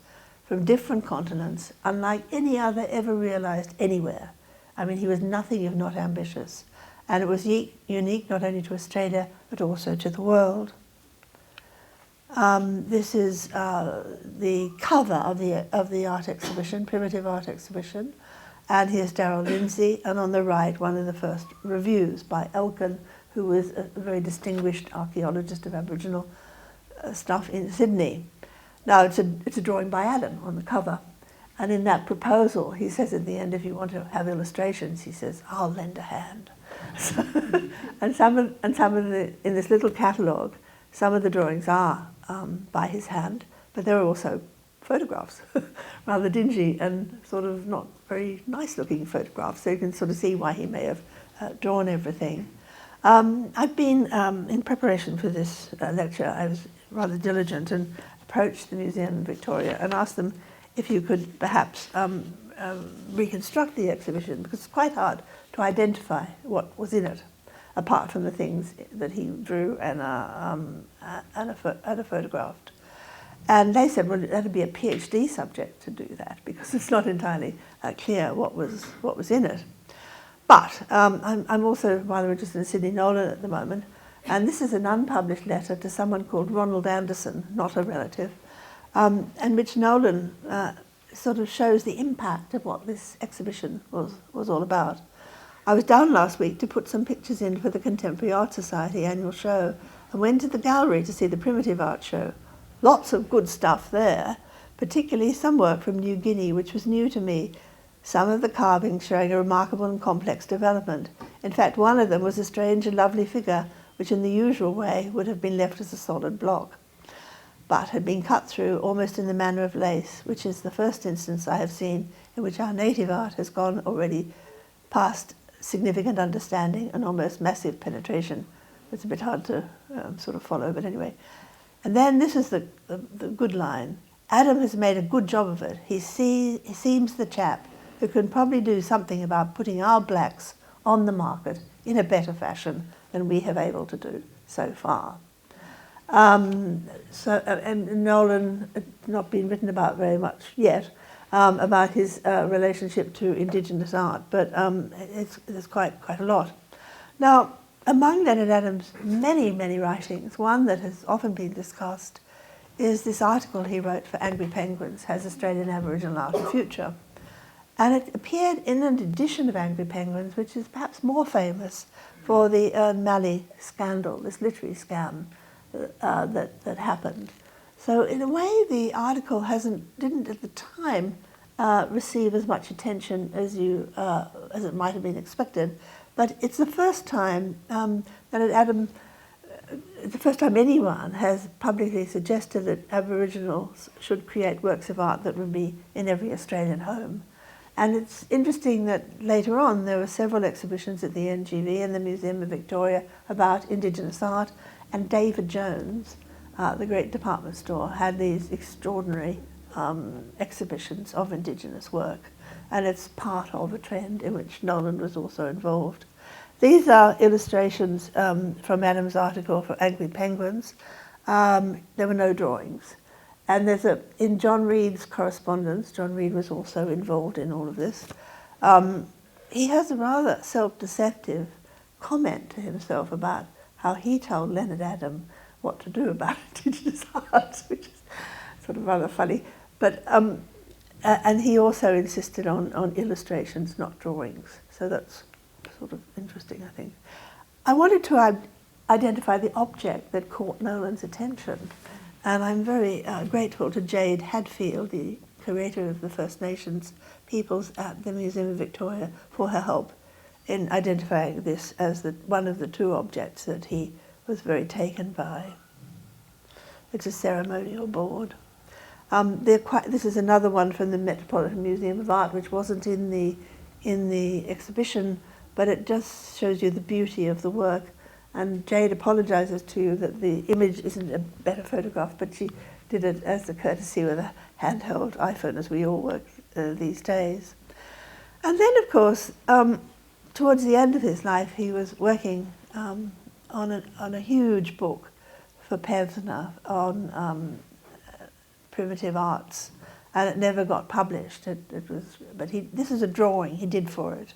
Speaker 4: from different continents, unlike any other ever realised anywhere. I mean, he was nothing if not ambitious. And it was unique not only to Australia, but also to the world. This is the cover of the art exhibition, primitive art exhibition. And here's Darrell Lindsay, and on the right, one of the first reviews by Elkin, who was a very distinguished archaeologist of Aboriginal stuff in Sydney. Now, it's a drawing by Adam on the cover. And in that proposal, he says at the end, if you want to have illustrations, he says, I'll lend a hand. and some of the, in this little catalogue, some of the drawings are by his hand, but there are also photographs, rather dingy and sort of not very nice looking photographs, so you can sort of see why he may have drawn everything. I've been, in preparation for this lecture, I was rather diligent and approached the Museum of Victoria and asked them if you could perhaps reconstruct the exhibition, because it's quite hard to identify what was in it, apart from the things that he drew and photographed. And they said, well, that'd be a PhD subject to do that, because it's not entirely clear what was in it. But I'm also rather interested in Sidney Nolan at the moment, and this is an unpublished letter to someone called Ronald Anderson, not a relative, and which Nolan sort of shows the impact of what this exhibition was all about. I was down last week to put some pictures in for the Contemporary Art Society annual show, and went to the gallery to see the primitive art show. Lots of good stuff there, particularly some work from New Guinea, which was new to me. Some of the carvings showing a remarkable and complex development. In fact, one of them was a strange and lovely figure, which in the usual way would have been left as a solid block, but had been cut through almost in the manner of lace, which is the first instance I have seen in which our native art has gone already past significant understanding and almost massive penetration. It's a bit hard to sort of follow, but anyway. And then this is the good line. Adam has made a good job of it. He seems the chap who can probably do something about putting our blacks on the market in a better fashion than we have able to do so far. And Nolan had not been written about very much yet, about his relationship to Indigenous art, but there's quite a lot. Now, among Leonhard Adam's many, many writings, one that has often been discussed is this article he wrote for Angry Penguins, Has Australian Aboriginal Art a Future? And it appeared in an edition of Angry Penguins, which is perhaps more famous for the Ern Malley scandal, this literary scam that happened. So in a way, the article didn't at the time receive as much attention as it might have been expected. But it's the first time the first time anyone has publicly suggested that Aboriginals should create works of art that would be in every Australian home. And it's interesting that later on there were several exhibitions at the NGV and the Museum of Victoria about Indigenous art, and David Jones, the great department store, had these extraordinary exhibitions of Indigenous work. And it's part of a trend in which Nolan was also involved. These are illustrations from Adam's article for Angry Penguins. There were no drawings. And there's in John Reed's correspondence, John Reed was also involved in all of this, he has a rather self-deceptive comment to himself about how he told Leonhard Adam what to do about Indigenous arts, which is sort of rather funny. But and he also insisted on illustrations, not drawings. So that's sort of interesting, I think. I wanted to identify the object that caught Nolan's attention. And I'm very grateful to Jade Hadfield, the curator of the First Nations peoples at the Museum of Victoria, for her help in identifying this as one of the two objects that he was very taken by. It's a ceremonial board. This is another one from the Metropolitan Museum of Art, which wasn't in the exhibition, but it just shows you the beauty of the work. And Jade apologises to you that the image isn't a better photograph, but she did it as a courtesy with a handheld iPhone, as we all work these days. And then, of course, towards the end of his life, he was working on a huge book for Pevsner on primitive arts, and it never got published. This is a drawing he did for it,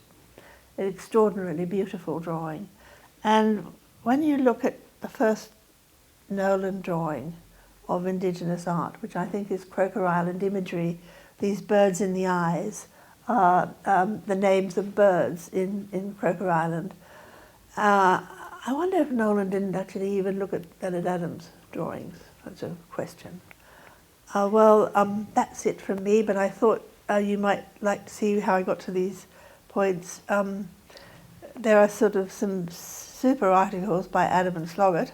Speaker 4: an extraordinarily beautiful drawing. And when you look at the first Nolan drawing of Indigenous art, which I think is Croker Island imagery, these birds in the eyes are the names of birds in Croker Island. I wonder if Nolan didn't actually even look at Leonhard Adams' drawings. That's a question. That's it from me, but I thought you might like to see how I got to these points. There are sort of some super articles by Adam and Sloggett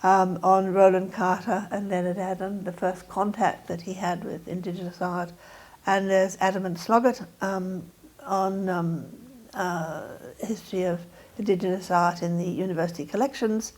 Speaker 4: on Roland Carter and Leonhard Adam, the first contact that he had with Indigenous art. And there's Adam and Sloggett on history of Indigenous art in the university collections.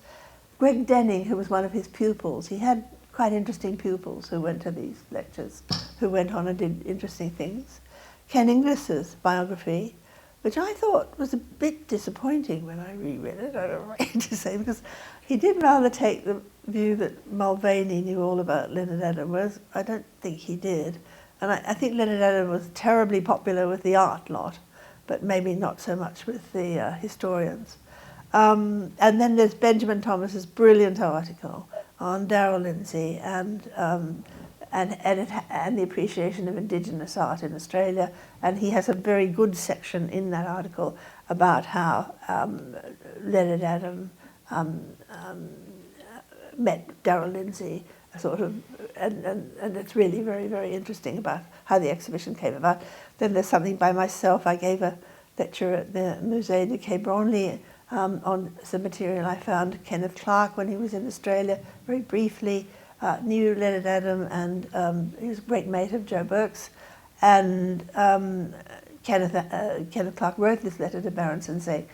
Speaker 4: Greg Denning, who was one of his pupils, he had quite interesting pupils who went to these lectures, who went on and did interesting things. Ken Inglis's biography, which I thought was a bit disappointing when I reread it, I don't know what to say, because he did rather take the view that Mulvaney knew all about Leonhard Adam, whereas I don't think he did. And I think Leonhard Adam was terribly popular with the art lot, but maybe not so much with the historians. And then there's Benjamin Thomas's brilliant article on Darrell Lindsay and the appreciation of Indigenous art in Australia. And he has a very good section in that article about how Leonhard Adam met Darrell Lindsay, sort of, and it's really very, very interesting about how the exhibition came about. Then there's something by myself. I gave a lecture at the Musée de Quai Branly on some material I found. Kenneth Clark, when he was in Australia, very briefly, knew Leonhard Adam, and he was a great mate of Joe Burke's. And Kenneth Clark wrote this letter to Berenson saying,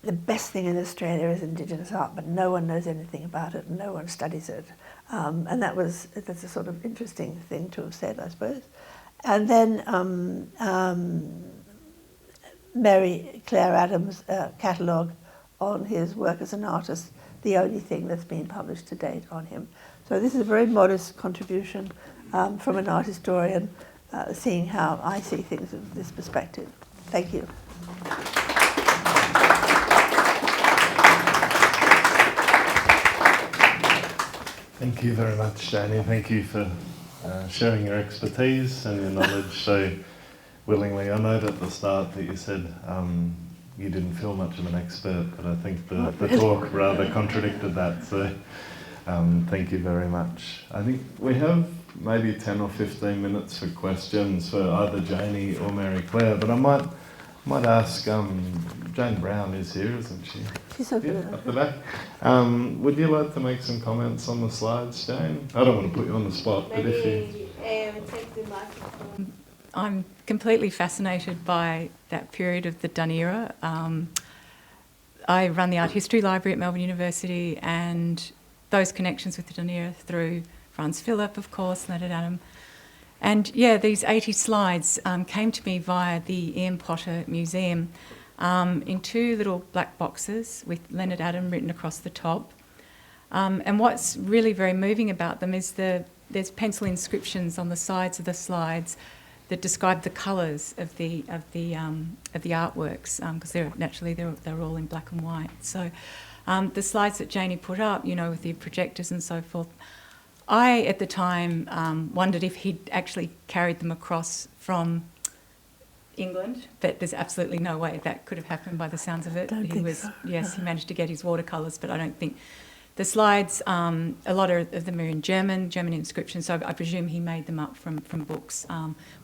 Speaker 4: the best thing in Australia is Indigenous art, but no one knows anything about it and no one studies it. And that's a sort of interesting thing to have said, I suppose. And then Mary Claire Adams' catalogue on his work as an artist, the only thing that's been published to date on him. So this is a very modest contribution from an art historian, seeing how I see things from this perspective. Thank you.
Speaker 1: Thank you very much, Janie. Thank you for sharing your expertise and your knowledge so willingly. I know at the start that you said you didn't feel much of an expert, but I think the talk rather contradicted that, so thank you very much. I think we have maybe 10 or 15 minutes for questions for either Janie or Mary Claire, but I might ask, Jane Brown is here, isn't she?
Speaker 4: She's over
Speaker 1: there. Up the back. Would you like to make some comments on the slides, Jane? I don't want to put you on the spot, but if you...
Speaker 3: take the microphone.
Speaker 5: I'm completely fascinated by that period of the Dunera. I run the Art History Library at Melbourne University, and those connections with the Dunera through Franz Philipp, of course, Leonhard Adam. And yeah, these 80 slides came to me via the Ian Potter Museum in two little black boxes with Leonhard Adam written across the top. And what's really very moving about them is the there's pencil inscriptions on the sides of the slides that describe the colours of the artworks, because they're all in black and white. So the slides that Janie put up, you know, with the projectors and so forth, I at the time wondered if he'd actually carried them across from England, but there's absolutely no way that could have happened by the sounds of it. Yes, he managed to get his watercolours, but I don't think the slides, a lot of them are in German inscriptions, so I presume he made them up from books.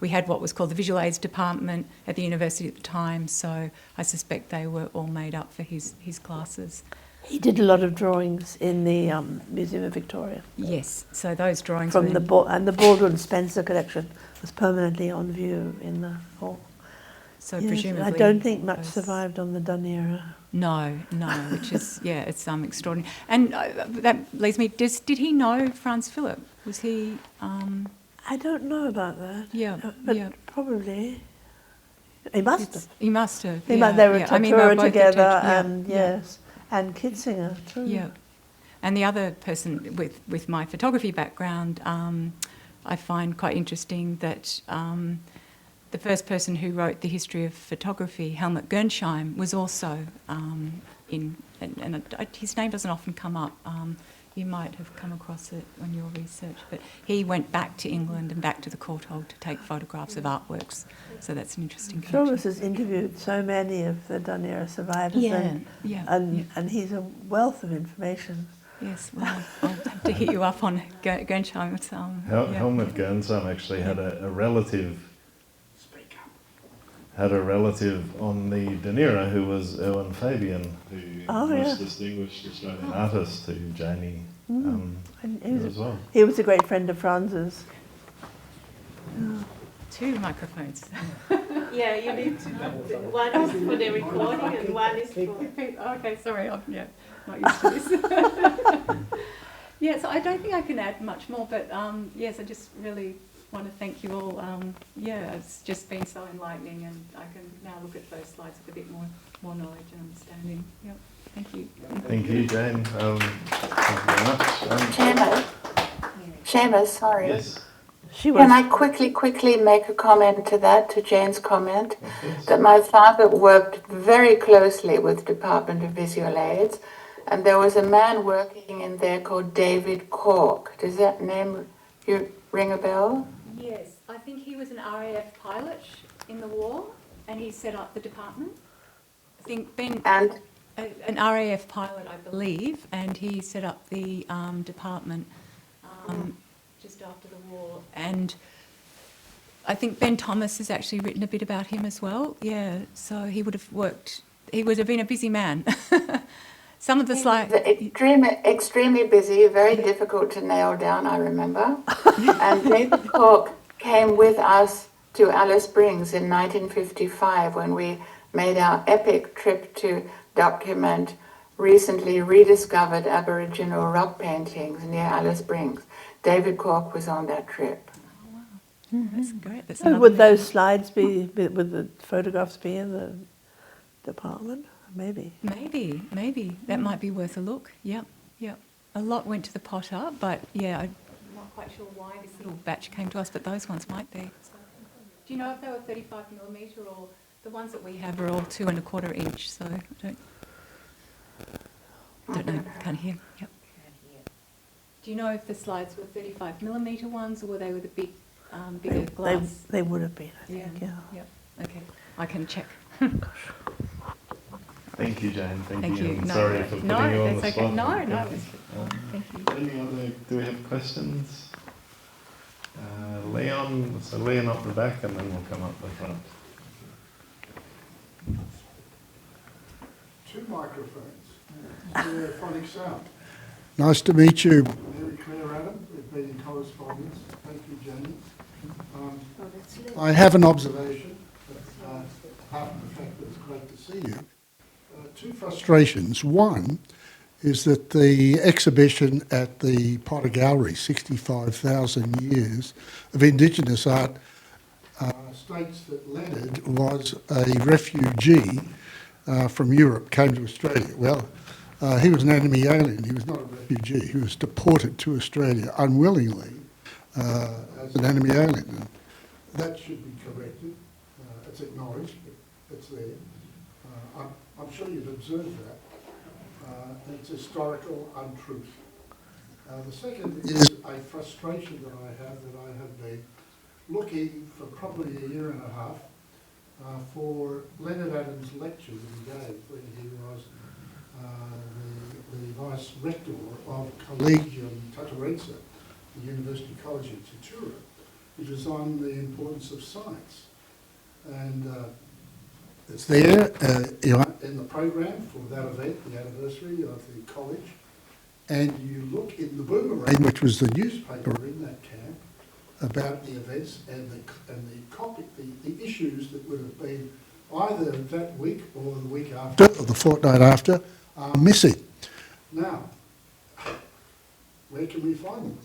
Speaker 5: We had what was called the Visual Aids Department at the university at the time, so I suspect they were all made up for his classes.
Speaker 4: He did a lot of drawings in the Museum of Victoria.
Speaker 5: Yes, so those drawings
Speaker 4: From
Speaker 5: were
Speaker 4: and the Baldwin Spencer collection was permanently on view in the hall.
Speaker 5: So
Speaker 4: Yes,
Speaker 5: presumably...
Speaker 4: I don't think much
Speaker 5: those-
Speaker 4: survived on the Dunera.
Speaker 5: No, which is, yeah, it's extraordinary. And that leads me, did he know Franz Philipp? Was he...
Speaker 4: I don't know about that.
Speaker 5: Yeah,
Speaker 4: But
Speaker 5: yeah.
Speaker 4: probably. He must have.
Speaker 5: He must have,
Speaker 4: They
Speaker 5: yeah,
Speaker 4: were
Speaker 5: yeah.
Speaker 4: at
Speaker 5: I mean, they were
Speaker 4: Tatura
Speaker 5: both at
Speaker 4: together,
Speaker 5: yeah,
Speaker 4: and
Speaker 5: yeah.
Speaker 4: yes, and Kitzinger too.
Speaker 5: Yeah. And the other person with my photography background, I find quite interesting that the first person who wrote the history of photography, Helmut Gernsheim, was also his name doesn't often come up. You might have come across it on your research, but he went back to England and back to the Courtauld to take photographs of artworks. So that's an interesting connection.
Speaker 4: Travis has interviewed so many of the Dunera survivors, and he's a wealth of information.
Speaker 5: Yes, well, I'll have to hit you up on Gernsheim.
Speaker 1: Helmut Gernsheim actually had a relative. Had a relative on the Dunera who was Erwin Fabian, who was distinguished Australian artist, who Janie
Speaker 4: And he was,
Speaker 1: as well.
Speaker 4: he was a great friend of Franz's.
Speaker 5: Two microphones.
Speaker 3: Yeah, you need to. One is for the recording and one is for.
Speaker 5: Okay, sorry, I'm not used to this. Yeah, so I don't think I can add much more, but yes, I just really want to thank you all. It's just been so enlightening, and I can now look at those slides with a bit more knowledge and understanding. Yep, thank you.
Speaker 1: Thank you, Jane. Thank you very much.
Speaker 2: Seamus, sorry.
Speaker 1: Yes.
Speaker 2: Can I quickly make a comment to Jane's comment?
Speaker 1: Of course.
Speaker 2: That my father worked very closely with Department of Visual Aids, and there was a man working in there called David Cork. Does that name ring a bell?
Speaker 5: Yes, I think he was an RAF pilot in the war, and he set up the department. I think Ben,
Speaker 2: And
Speaker 5: an RAF pilot, I believe, and he set up the department just after the war. And I think Ben Thomas has actually written a bit about him as well. Yeah, so he would have been a busy man. Some of the slides...
Speaker 2: extremely busy, very difficult to nail down, I remember. And David Cork came with us to Alice Springs in 1955 when we made our epic trip to document recently rediscovered Aboriginal rock paintings near Alice Springs. David Cork was on that trip.
Speaker 5: Oh, wow. That's great. That's
Speaker 4: So would those slides would the photographs be in the department? Maybe.
Speaker 5: Maybe. That might be worth a look. Yep. A lot went to the Potter, but yeah, I'm not quite sure why this little batch came to us, but those ones might be. So, do you know if they were 35mm or the ones that we have are all 2 1/4 inch? So I don't know. Can't hear. Yep. Do you know if the slides were 35mm ones or were they with a bigger glass?
Speaker 4: They would have been, I think. Yeah.
Speaker 5: Yep. Okay. I can check.
Speaker 1: Thank you, Jane. Thank you.
Speaker 5: you.
Speaker 1: I'm
Speaker 5: No,
Speaker 1: sorry for putting you on the
Speaker 5: that's
Speaker 1: spot.
Speaker 5: okay. No.
Speaker 1: Thank
Speaker 5: Thank you.
Speaker 1: Any other? Do we have questions? Leon. So Leon up the back, and then we'll come up the front.
Speaker 6: 2 microphones. Phonic sound. Nice to meet you, Mary Claire Adam. We've been in correspondence. Thank you, Jenny. I have an observation, apart from the fact that it's great to see you. 2 frustrations. One is that the exhibition at the Potter Gallery, 65,000 years of Indigenous art, states that Leonhard was a refugee from Europe, came to Australia. Well, he was an enemy alien. He was not a refugee. He was deported to Australia unwillingly as an enemy alien. And that should be corrected. It's acknowledged, but it's there. I'm sure you've observed that. It's historical untruth. The second is a frustration that I have been looking for probably a year and a half for Leonhard Adams' lecture that he gave when he was the vice rector of Collegium Tatorense, the University College in Tatura, which was on the importance of science. And it's there in the program for that event, the anniversary of the college. And you look in the Boomerang, which was the newspaper in that camp, about the events and the issues that would have been either that week or the week after or the fortnight after are missing. Now, where can we find them?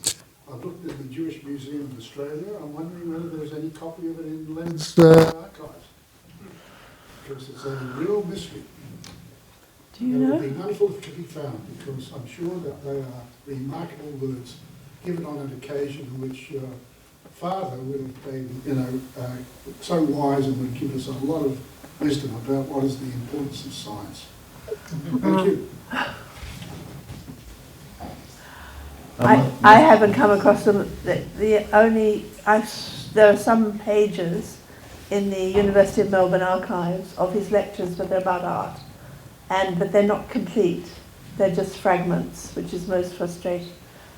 Speaker 6: I've looked at the Jewish Museum of Australia. I'm wondering whether there's any copy of it in Leonard's archives, because it's a real mystery.
Speaker 4: Do you
Speaker 6: It
Speaker 4: know?
Speaker 6: would be wonderful if it could be found, because I'm sure that they are remarkable words given on an occasion in which your father would have been, so wise and would give us a lot of wisdom about what is the importance of science. Thank you.
Speaker 4: I haven't come across them. There are some pages in the University of Melbourne archives of his lectures, but they're about art. But they're not complete. They're just fragments, which is most frustrating.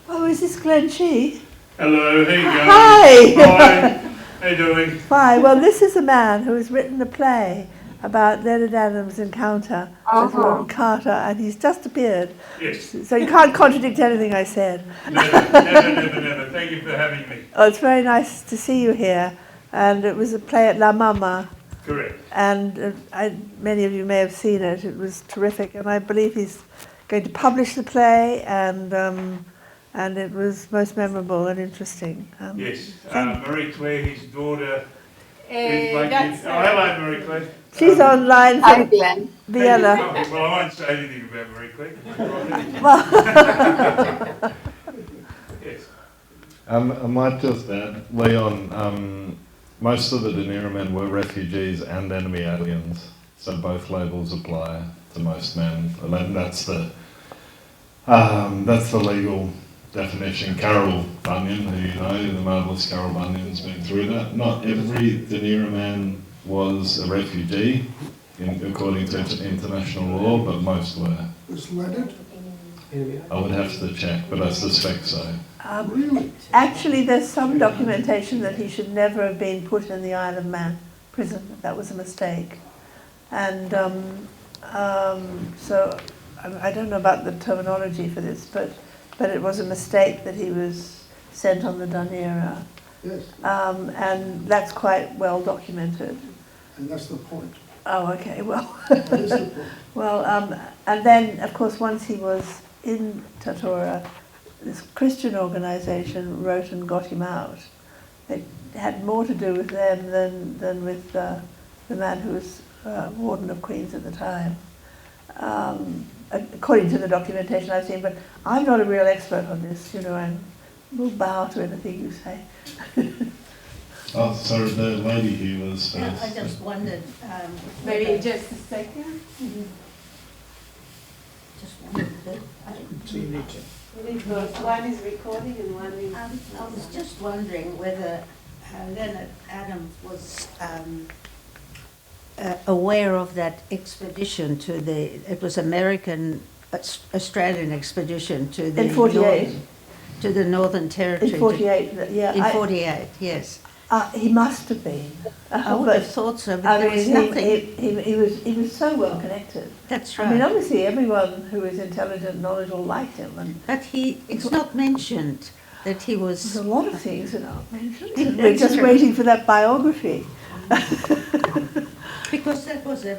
Speaker 4: Oh, is this Glenn Shee?
Speaker 7: Hello, how you going?
Speaker 4: Hi!
Speaker 7: Hi, how you doing?
Speaker 4: Hi, well, this is a man who has written a play about Leonhard Adams' encounter with Ron Carter, and he's just appeared.
Speaker 7: Yes.
Speaker 4: So you can't contradict anything I said.
Speaker 7: Never. Thank you for having me.
Speaker 4: Oh, it's very nice to see you here. And it was a play at La Mama.
Speaker 7: Correct.
Speaker 4: And many of you may have seen it. It was terrific, and I believe he's going to publish the play, and it was most memorable and interesting.
Speaker 7: Yes, Marie Claire, his daughter, is
Speaker 3: That's
Speaker 7: hello, Marie Claire.
Speaker 4: She's online
Speaker 2: Hi,
Speaker 4: from
Speaker 2: Glenn.
Speaker 4: Vienna.
Speaker 7: Well, I won't say anything about Marie Claire. Yes.
Speaker 1: I might just add, Leon, most of the Dunera men were refugees and enemy aliens, so both labels apply to most men. And that's the legal definition. Carol Bunyan, who you know, the marvellous Carol Bunyan's been through that. Not every Dunera man was a refugee, according to international law, but most were.
Speaker 6: Was Leonard?
Speaker 1: I would have to check, but I suspect so.
Speaker 6: Really?
Speaker 4: Actually, there's some documentation that he should never have been put in the Isle of Man prison. That was a mistake. And so I don't know about the terminology for this, but it was a mistake that he was sent on the Dunera.
Speaker 6: Yes.
Speaker 4: And that's quite well documented.
Speaker 6: And that's the point.
Speaker 4: Oh, okay, well.
Speaker 6: That is the point.
Speaker 4: Well, and then, of course, once he was in Tatura, this Christian organisation wrote and got him out. It had more to do with them than with the man who was Warden of Queen's at the time, according to the documentation I've seen. But I'm not a real expert on this, and we'll bow to anything you say.
Speaker 1: Oh, sorry, the lady here was first.
Speaker 8: Yeah, I just wondered.
Speaker 3: Maybe just a second.
Speaker 8: Just wondered.
Speaker 3: Because one is recording and one is.
Speaker 8: I was just wondering whether Leonhard Adams was aware of that expedition to it was Australian expedition to the
Speaker 4: In 48.
Speaker 8: To the Northern Territory.
Speaker 4: In 48, yeah.
Speaker 8: In 48, yes.
Speaker 4: He must have been.
Speaker 8: I would have thought so, but
Speaker 4: I
Speaker 8: there was
Speaker 4: mean,
Speaker 8: nothing.
Speaker 4: he was so well connected.
Speaker 8: That's right.
Speaker 4: I mean, obviously, everyone who is intelligent and knowledgeable liked him, and
Speaker 8: But it's not mentioned that he
Speaker 4: there's
Speaker 8: was.
Speaker 4: a lot of things that aren't mentioned. And
Speaker 8: That's
Speaker 4: we're just
Speaker 8: true.
Speaker 4: waiting for that biography.
Speaker 8: Because that was a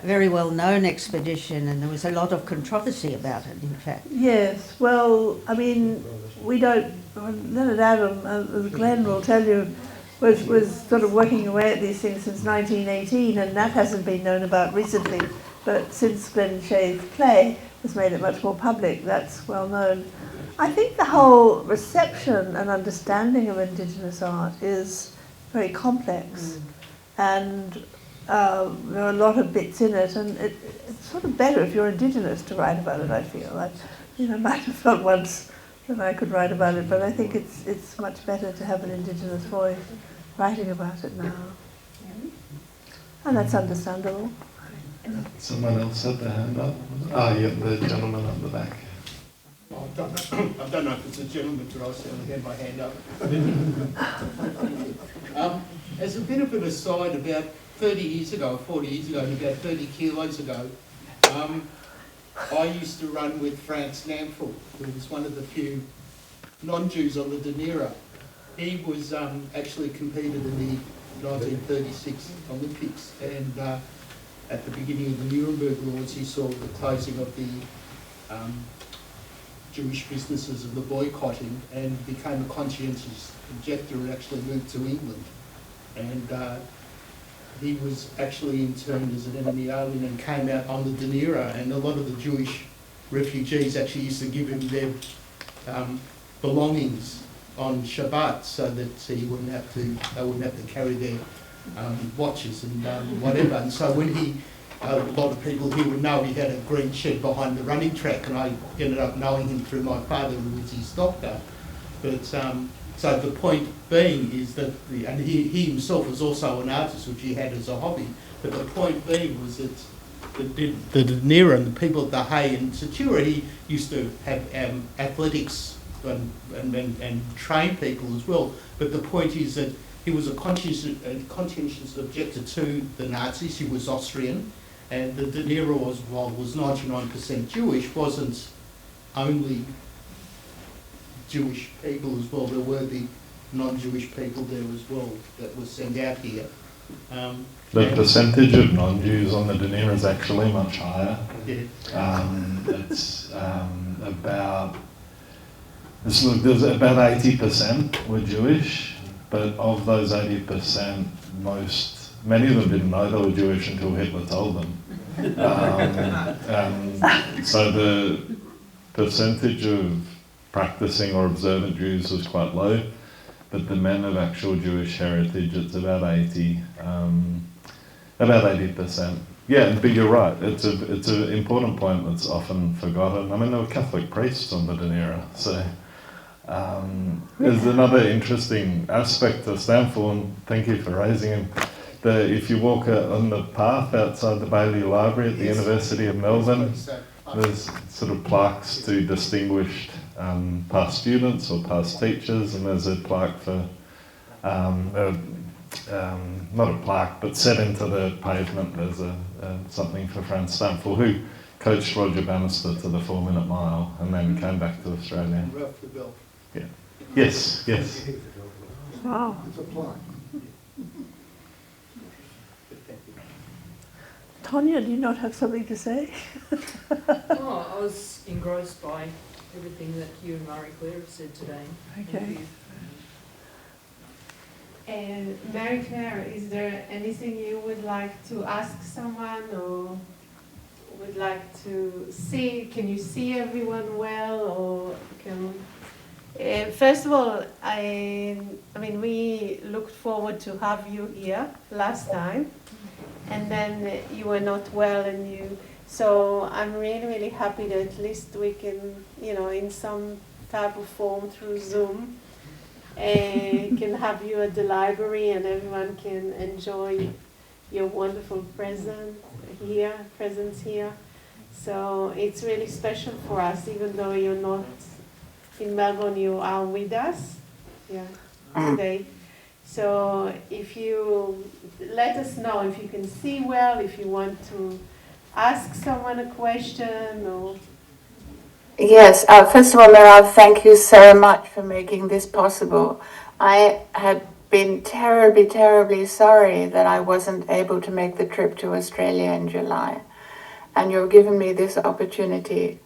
Speaker 8: very well-known expedition, and there was a lot of controversy about it, in fact.
Speaker 4: Yes, well, I mean, we don't. Leonhard Adams, as Glenn will tell you, was sort of working away at these things since 1918, and that hasn't been known about recently. But since Glen Shea's play has made it much more public, that's well known. I think the whole reception and understanding of Indigenous art is very complex, and there are a lot of bits in it, and it's sort of better if you're Indigenous to write about it, I feel. I might have felt once that I could write about it, but I think it's much better to have an Indigenous voice writing about it now. And that's understandable.
Speaker 1: Someone else had their hand up? Ah, yeah, the gentleman at the back.
Speaker 9: I don't know if it's a gentleman, but I certainly had my hand up. As a bit of an aside, about 30 years ago, 40 years ago, and about 30 kilos ago, I used to run with Franz Namfel, who was one of the few non-Jews on the Dunera. He was actually competed in the 1936 Olympics, and at the beginning of the Nuremberg laws, he saw the closing of the Jewish businesses and the boycotting, and became a conscientious objector and actually moved to England. And he was actually interned as an enemy alien and came out on the Dunera, and a lot of the Jewish refugees actually used to give him their belongings on Shabbat, so that they wouldn't have to carry their watches and whatever. And so when a lot of people here would know he had a green shed behind the running track, and I ended up knowing him through my father, who was his doctor. But so the point being is that, and he himself was also an artist, which he had as a hobby. But the point being was that the Dunera and the people at the Hay and Satura, he used to have athletics and train people as well. But the point is that he was a conscientious objector to the Nazis. He was Austrian, and the Dunera while it was 99% Jewish, wasn't only Jewish people as well. There were the non-Jewish people there as well that were sent out here.
Speaker 1: The percentage of non-Jews on the Dunera is actually much higher.
Speaker 9: Yeah.
Speaker 1: It's about, there's about 80% were Jewish, but of those 80%, many of them didn't know they were Jewish until Hitler told them. So the percentage of practicing or observant Jews was quite low, but the men of actual Jewish heritage, it's about 80%. Yeah, but you're right. It's an important point that's often forgotten. I mean, there were Catholic priests on the Dunera, so there's another interesting aspect to Stanford, and thank you for raising him. If you walk on the path outside the Bailey Library at the University of Melbourne, there's sort of plaques to distinguished past students or past teachers, and there's a plaque for, not a plaque, but set into the pavement, there's something for Franz Stanford, who coached Roger Bannister to the 4-minute mile and then came back to Australia. Yeah. Yes.
Speaker 4: Wow.
Speaker 6: It's a plaque.
Speaker 4: Tonya, do you not have something to say?
Speaker 10: I was engrossed by everything that you and Marie-Claire have said today.
Speaker 4: Okay.
Speaker 3: And Marie-Claire, is there anything you would like to ask someone, or would like to see? Can you see everyone well, or can? First of all, I mean, we looked forward to have you here last time, and then you were not well, and so I'm really, really happy that at least we can, in some type of form through Zoom, can have you at the library, and everyone can enjoy your wonderful presence here. So it's really special for us, even though you're not in Melbourne, you are with us today. So if you let us know if you can see well, if you want to ask someone a question, or...
Speaker 2: Yes, first of all, Mirav, thank you so much for making this possible. I had been terribly, terribly sorry that I wasn't able to make the trip to Australia in July. And you've given me this opportunity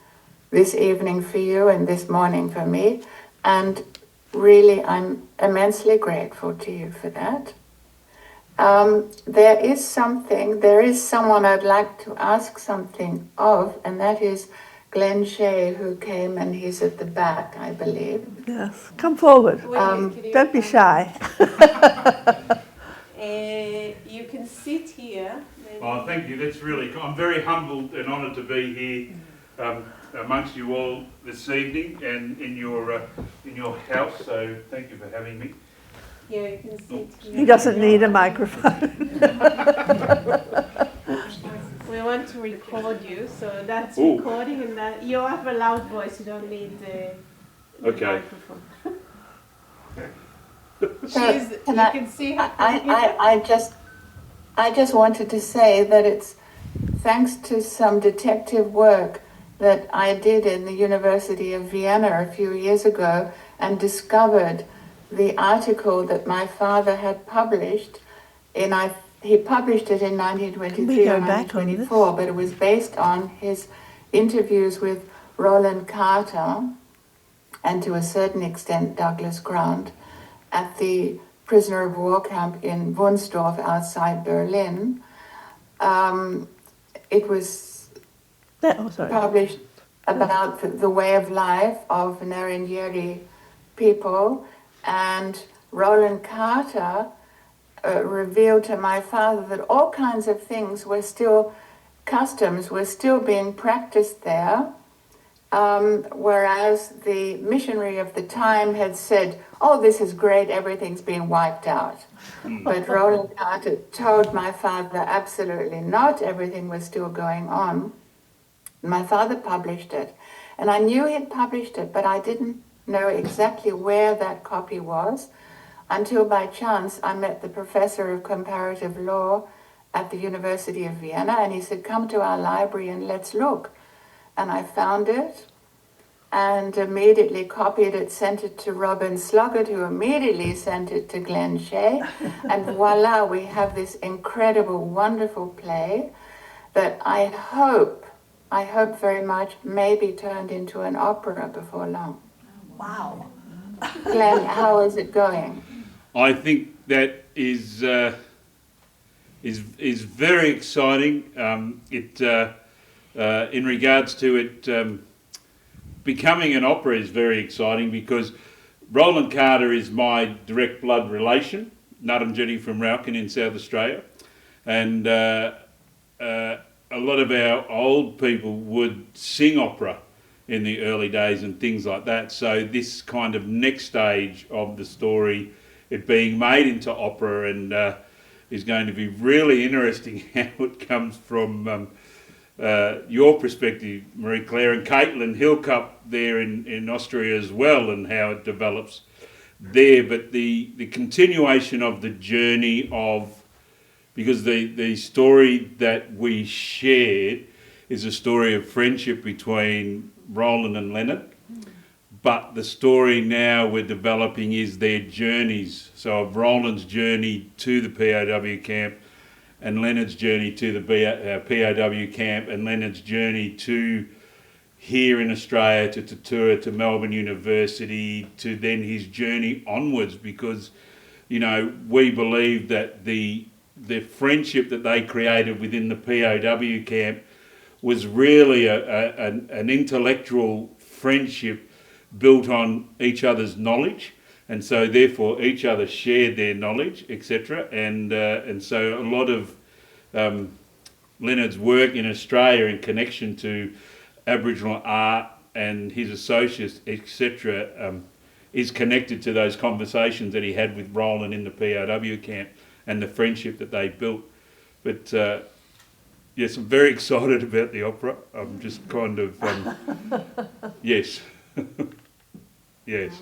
Speaker 2: this evening for you and this morning for me. And really, I'm immensely grateful to you for that. There is someone I'd like to ask something of, and that is, Glenn Shea, who came, and he's at the back, I believe.
Speaker 4: Yes, come forward. Don't be shy.
Speaker 3: You can sit here. Maybe.
Speaker 7: Oh, thank you. That's really cool. I'm very humbled and honoured to be here amongst you all this evening and in your house. So thank you for having me.
Speaker 3: Yeah, you can sit here.
Speaker 4: He doesn't need a microphone.
Speaker 3: We want to record you, so that's
Speaker 7: Ooh.
Speaker 3: recording, and that you have a loud voice. You don't need the
Speaker 7: Okay.
Speaker 3: microphone.
Speaker 2: So,
Speaker 3: You
Speaker 2: can
Speaker 3: can see her.
Speaker 2: I just wanted to say that it's thanks to some detective work that I did in the University of Vienna a few years ago and discovered the article that my father had published he published it in 1923 or 1924, but it was based on his interviews with Roland Carter and to a certain extent Douglas Grant at the prisoner of war camp in Wunsdorf outside Berlin. It was published about the way of life of Ngarrindjeri people, and Roland Carter revealed to my father that all kinds of things customs were still being practiced there, whereas the missionary of the time had said, "Oh, this is great, everything's been wiped out." But Roland Carter told my father absolutely not, everything was still going on. My father published it, and I knew he'd published it, but I didn't know exactly where that copy was until by chance I met the professor of comparative law at the University of Vienna, and he said, "Come to our library and let's look." And I found it and immediately copied it, sent it to Robin Sloggett, who immediately sent it to Glenn Shea, and voila, we have this incredible, wonderful play that I hope very much may be turned into an opera before long.
Speaker 4: Wow.
Speaker 2: Glenn, how is it going?
Speaker 7: I think that is very exciting. In regards to it becoming an opera is very exciting because Roland Carter is my direct blood relation, Ngarrindjeri from Rauken in South Australia, and a lot of our old people would sing opera in the early days and things like that. So this kind of next stage of the story, it being made into opera, and is going to be really interesting how it comes from your perspective, Marie-Claire, and Caitlin Hillcup there in Austria as well, and how it develops there. But the continuation of the journey of, because the story that we shared is a story of friendship between Roland and Leonhard, but the story now we're developing is their journeys. So of Roland's journey to the POW camp, and Leonhard's journey to the POW camp, and Leonhard's journey to here in Australia, to Tatura, to Melbourne University, to then his journey onwards, because, you know, we believe that the friendship that they created within the POW camp was really an intellectual friendship built on each other's knowledge, and so therefore each other shared their knowledge, etc. And so a lot of Leonhard's work in Australia in connection to Aboriginal art and his associates, etc., is connected to those conversations that he had with Roland in the POW camp and the friendship that they built. But yes, I'm very excited about the opera. I'm just kind of, yes. Yes.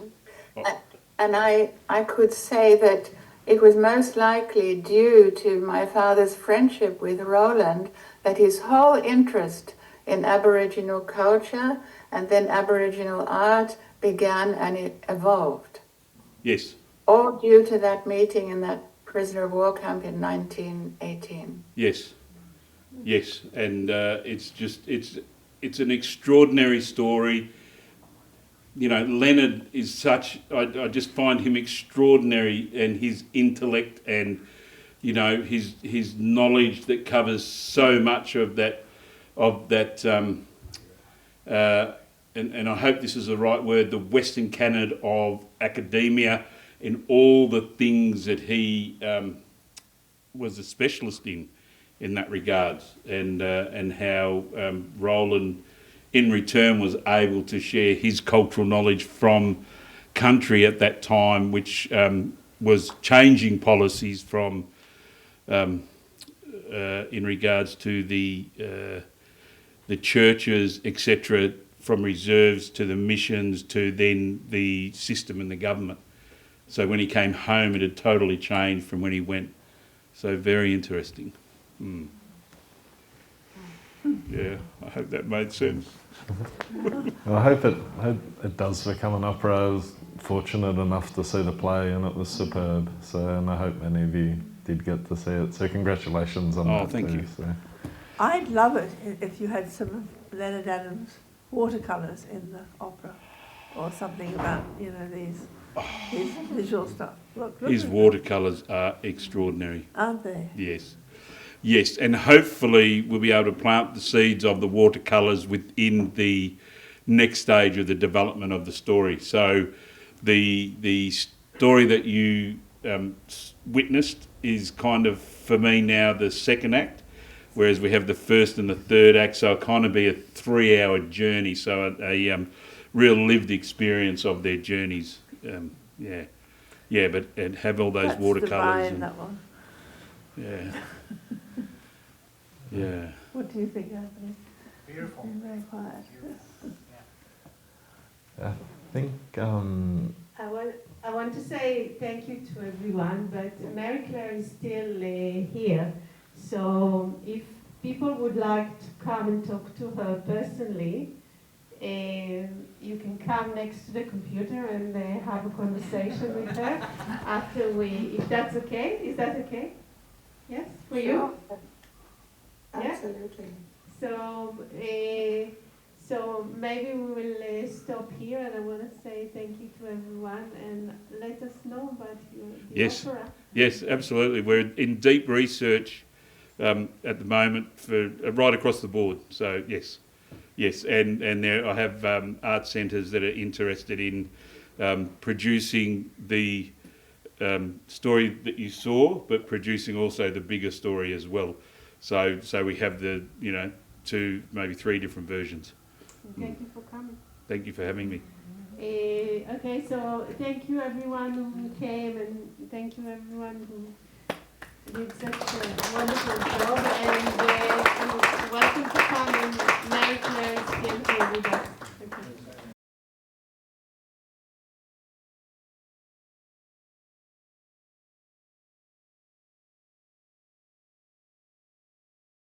Speaker 2: And I could say that it was most likely due to my father's friendship with Roland that his whole interest in Aboriginal culture and then Aboriginal art began, and it evolved.
Speaker 7: Yes.
Speaker 2: All due to that meeting in that prisoner of war camp in 1918.
Speaker 7: Yes. Yes. And it's an extraordinary story. You know, Leonhard is such, I just find him extraordinary, and his intellect and, you know, his knowledge that covers so much of that and I hope this is the right word, the Western canon of academia in all the things that he was a specialist in that regards, and how Roland in return was able to share his cultural knowledge from country at that time, which was changing policies from in regards to the churches, etc., from reserves to the missions to then the system and the government. So when he came home, it had totally changed from when he went. So very interesting. Yeah, I hope that made sense.
Speaker 1: Well, I hope it does become an opera. I was fortunate enough to see the play and it was superb. So, and I hope many of you did get to see it. So congratulations on that.
Speaker 7: Oh, thank you.
Speaker 1: So.
Speaker 4: I'd love it if you had some of Leonhard Adams' watercolours in the opera, or something about, you know, his visual stuff. Look
Speaker 7: His
Speaker 4: at
Speaker 7: watercolours are extraordinary.
Speaker 4: them, aren't they?
Speaker 7: Yes. Yes, and hopefully we'll be able to plant the seeds of the watercolours within the next stage of the development of the story. So the story that you witnessed is kind of, for me now, the second act, whereas we have the first and the third act, so it'll kind of be a 3-hour journey, so a real lived experience of their journeys. Yeah, but and have all those
Speaker 4: That's
Speaker 7: watercolours.
Speaker 4: divine, that one.
Speaker 7: Yeah. Yeah.
Speaker 4: What do you think, Anthony?
Speaker 11: Beautiful.
Speaker 4: Very quiet.
Speaker 1: I think
Speaker 3: I want to say thank you to everyone, but Mary Claire is still here. So if people would like to come and talk to her personally, you can come next to the computer and have a conversation with her after if that's okay. Is that okay? Yes, for you?
Speaker 2: Absolutely.
Speaker 3: Yeah? So maybe we will stop here, and I want to say thank you to everyone, and let us know about the opera.
Speaker 7: Yes, absolutely. We're in deep research at the moment for right across the board. So yes, and there I have art centres that are interested in producing the story that you saw, but producing also the bigger story as well. So we have the 2, maybe 3 different versions.
Speaker 3: Thank you for coming.
Speaker 7: Thank you for having me.
Speaker 3: Okay, so thank you everyone who came, and thank you everyone who did such a wonderful job. And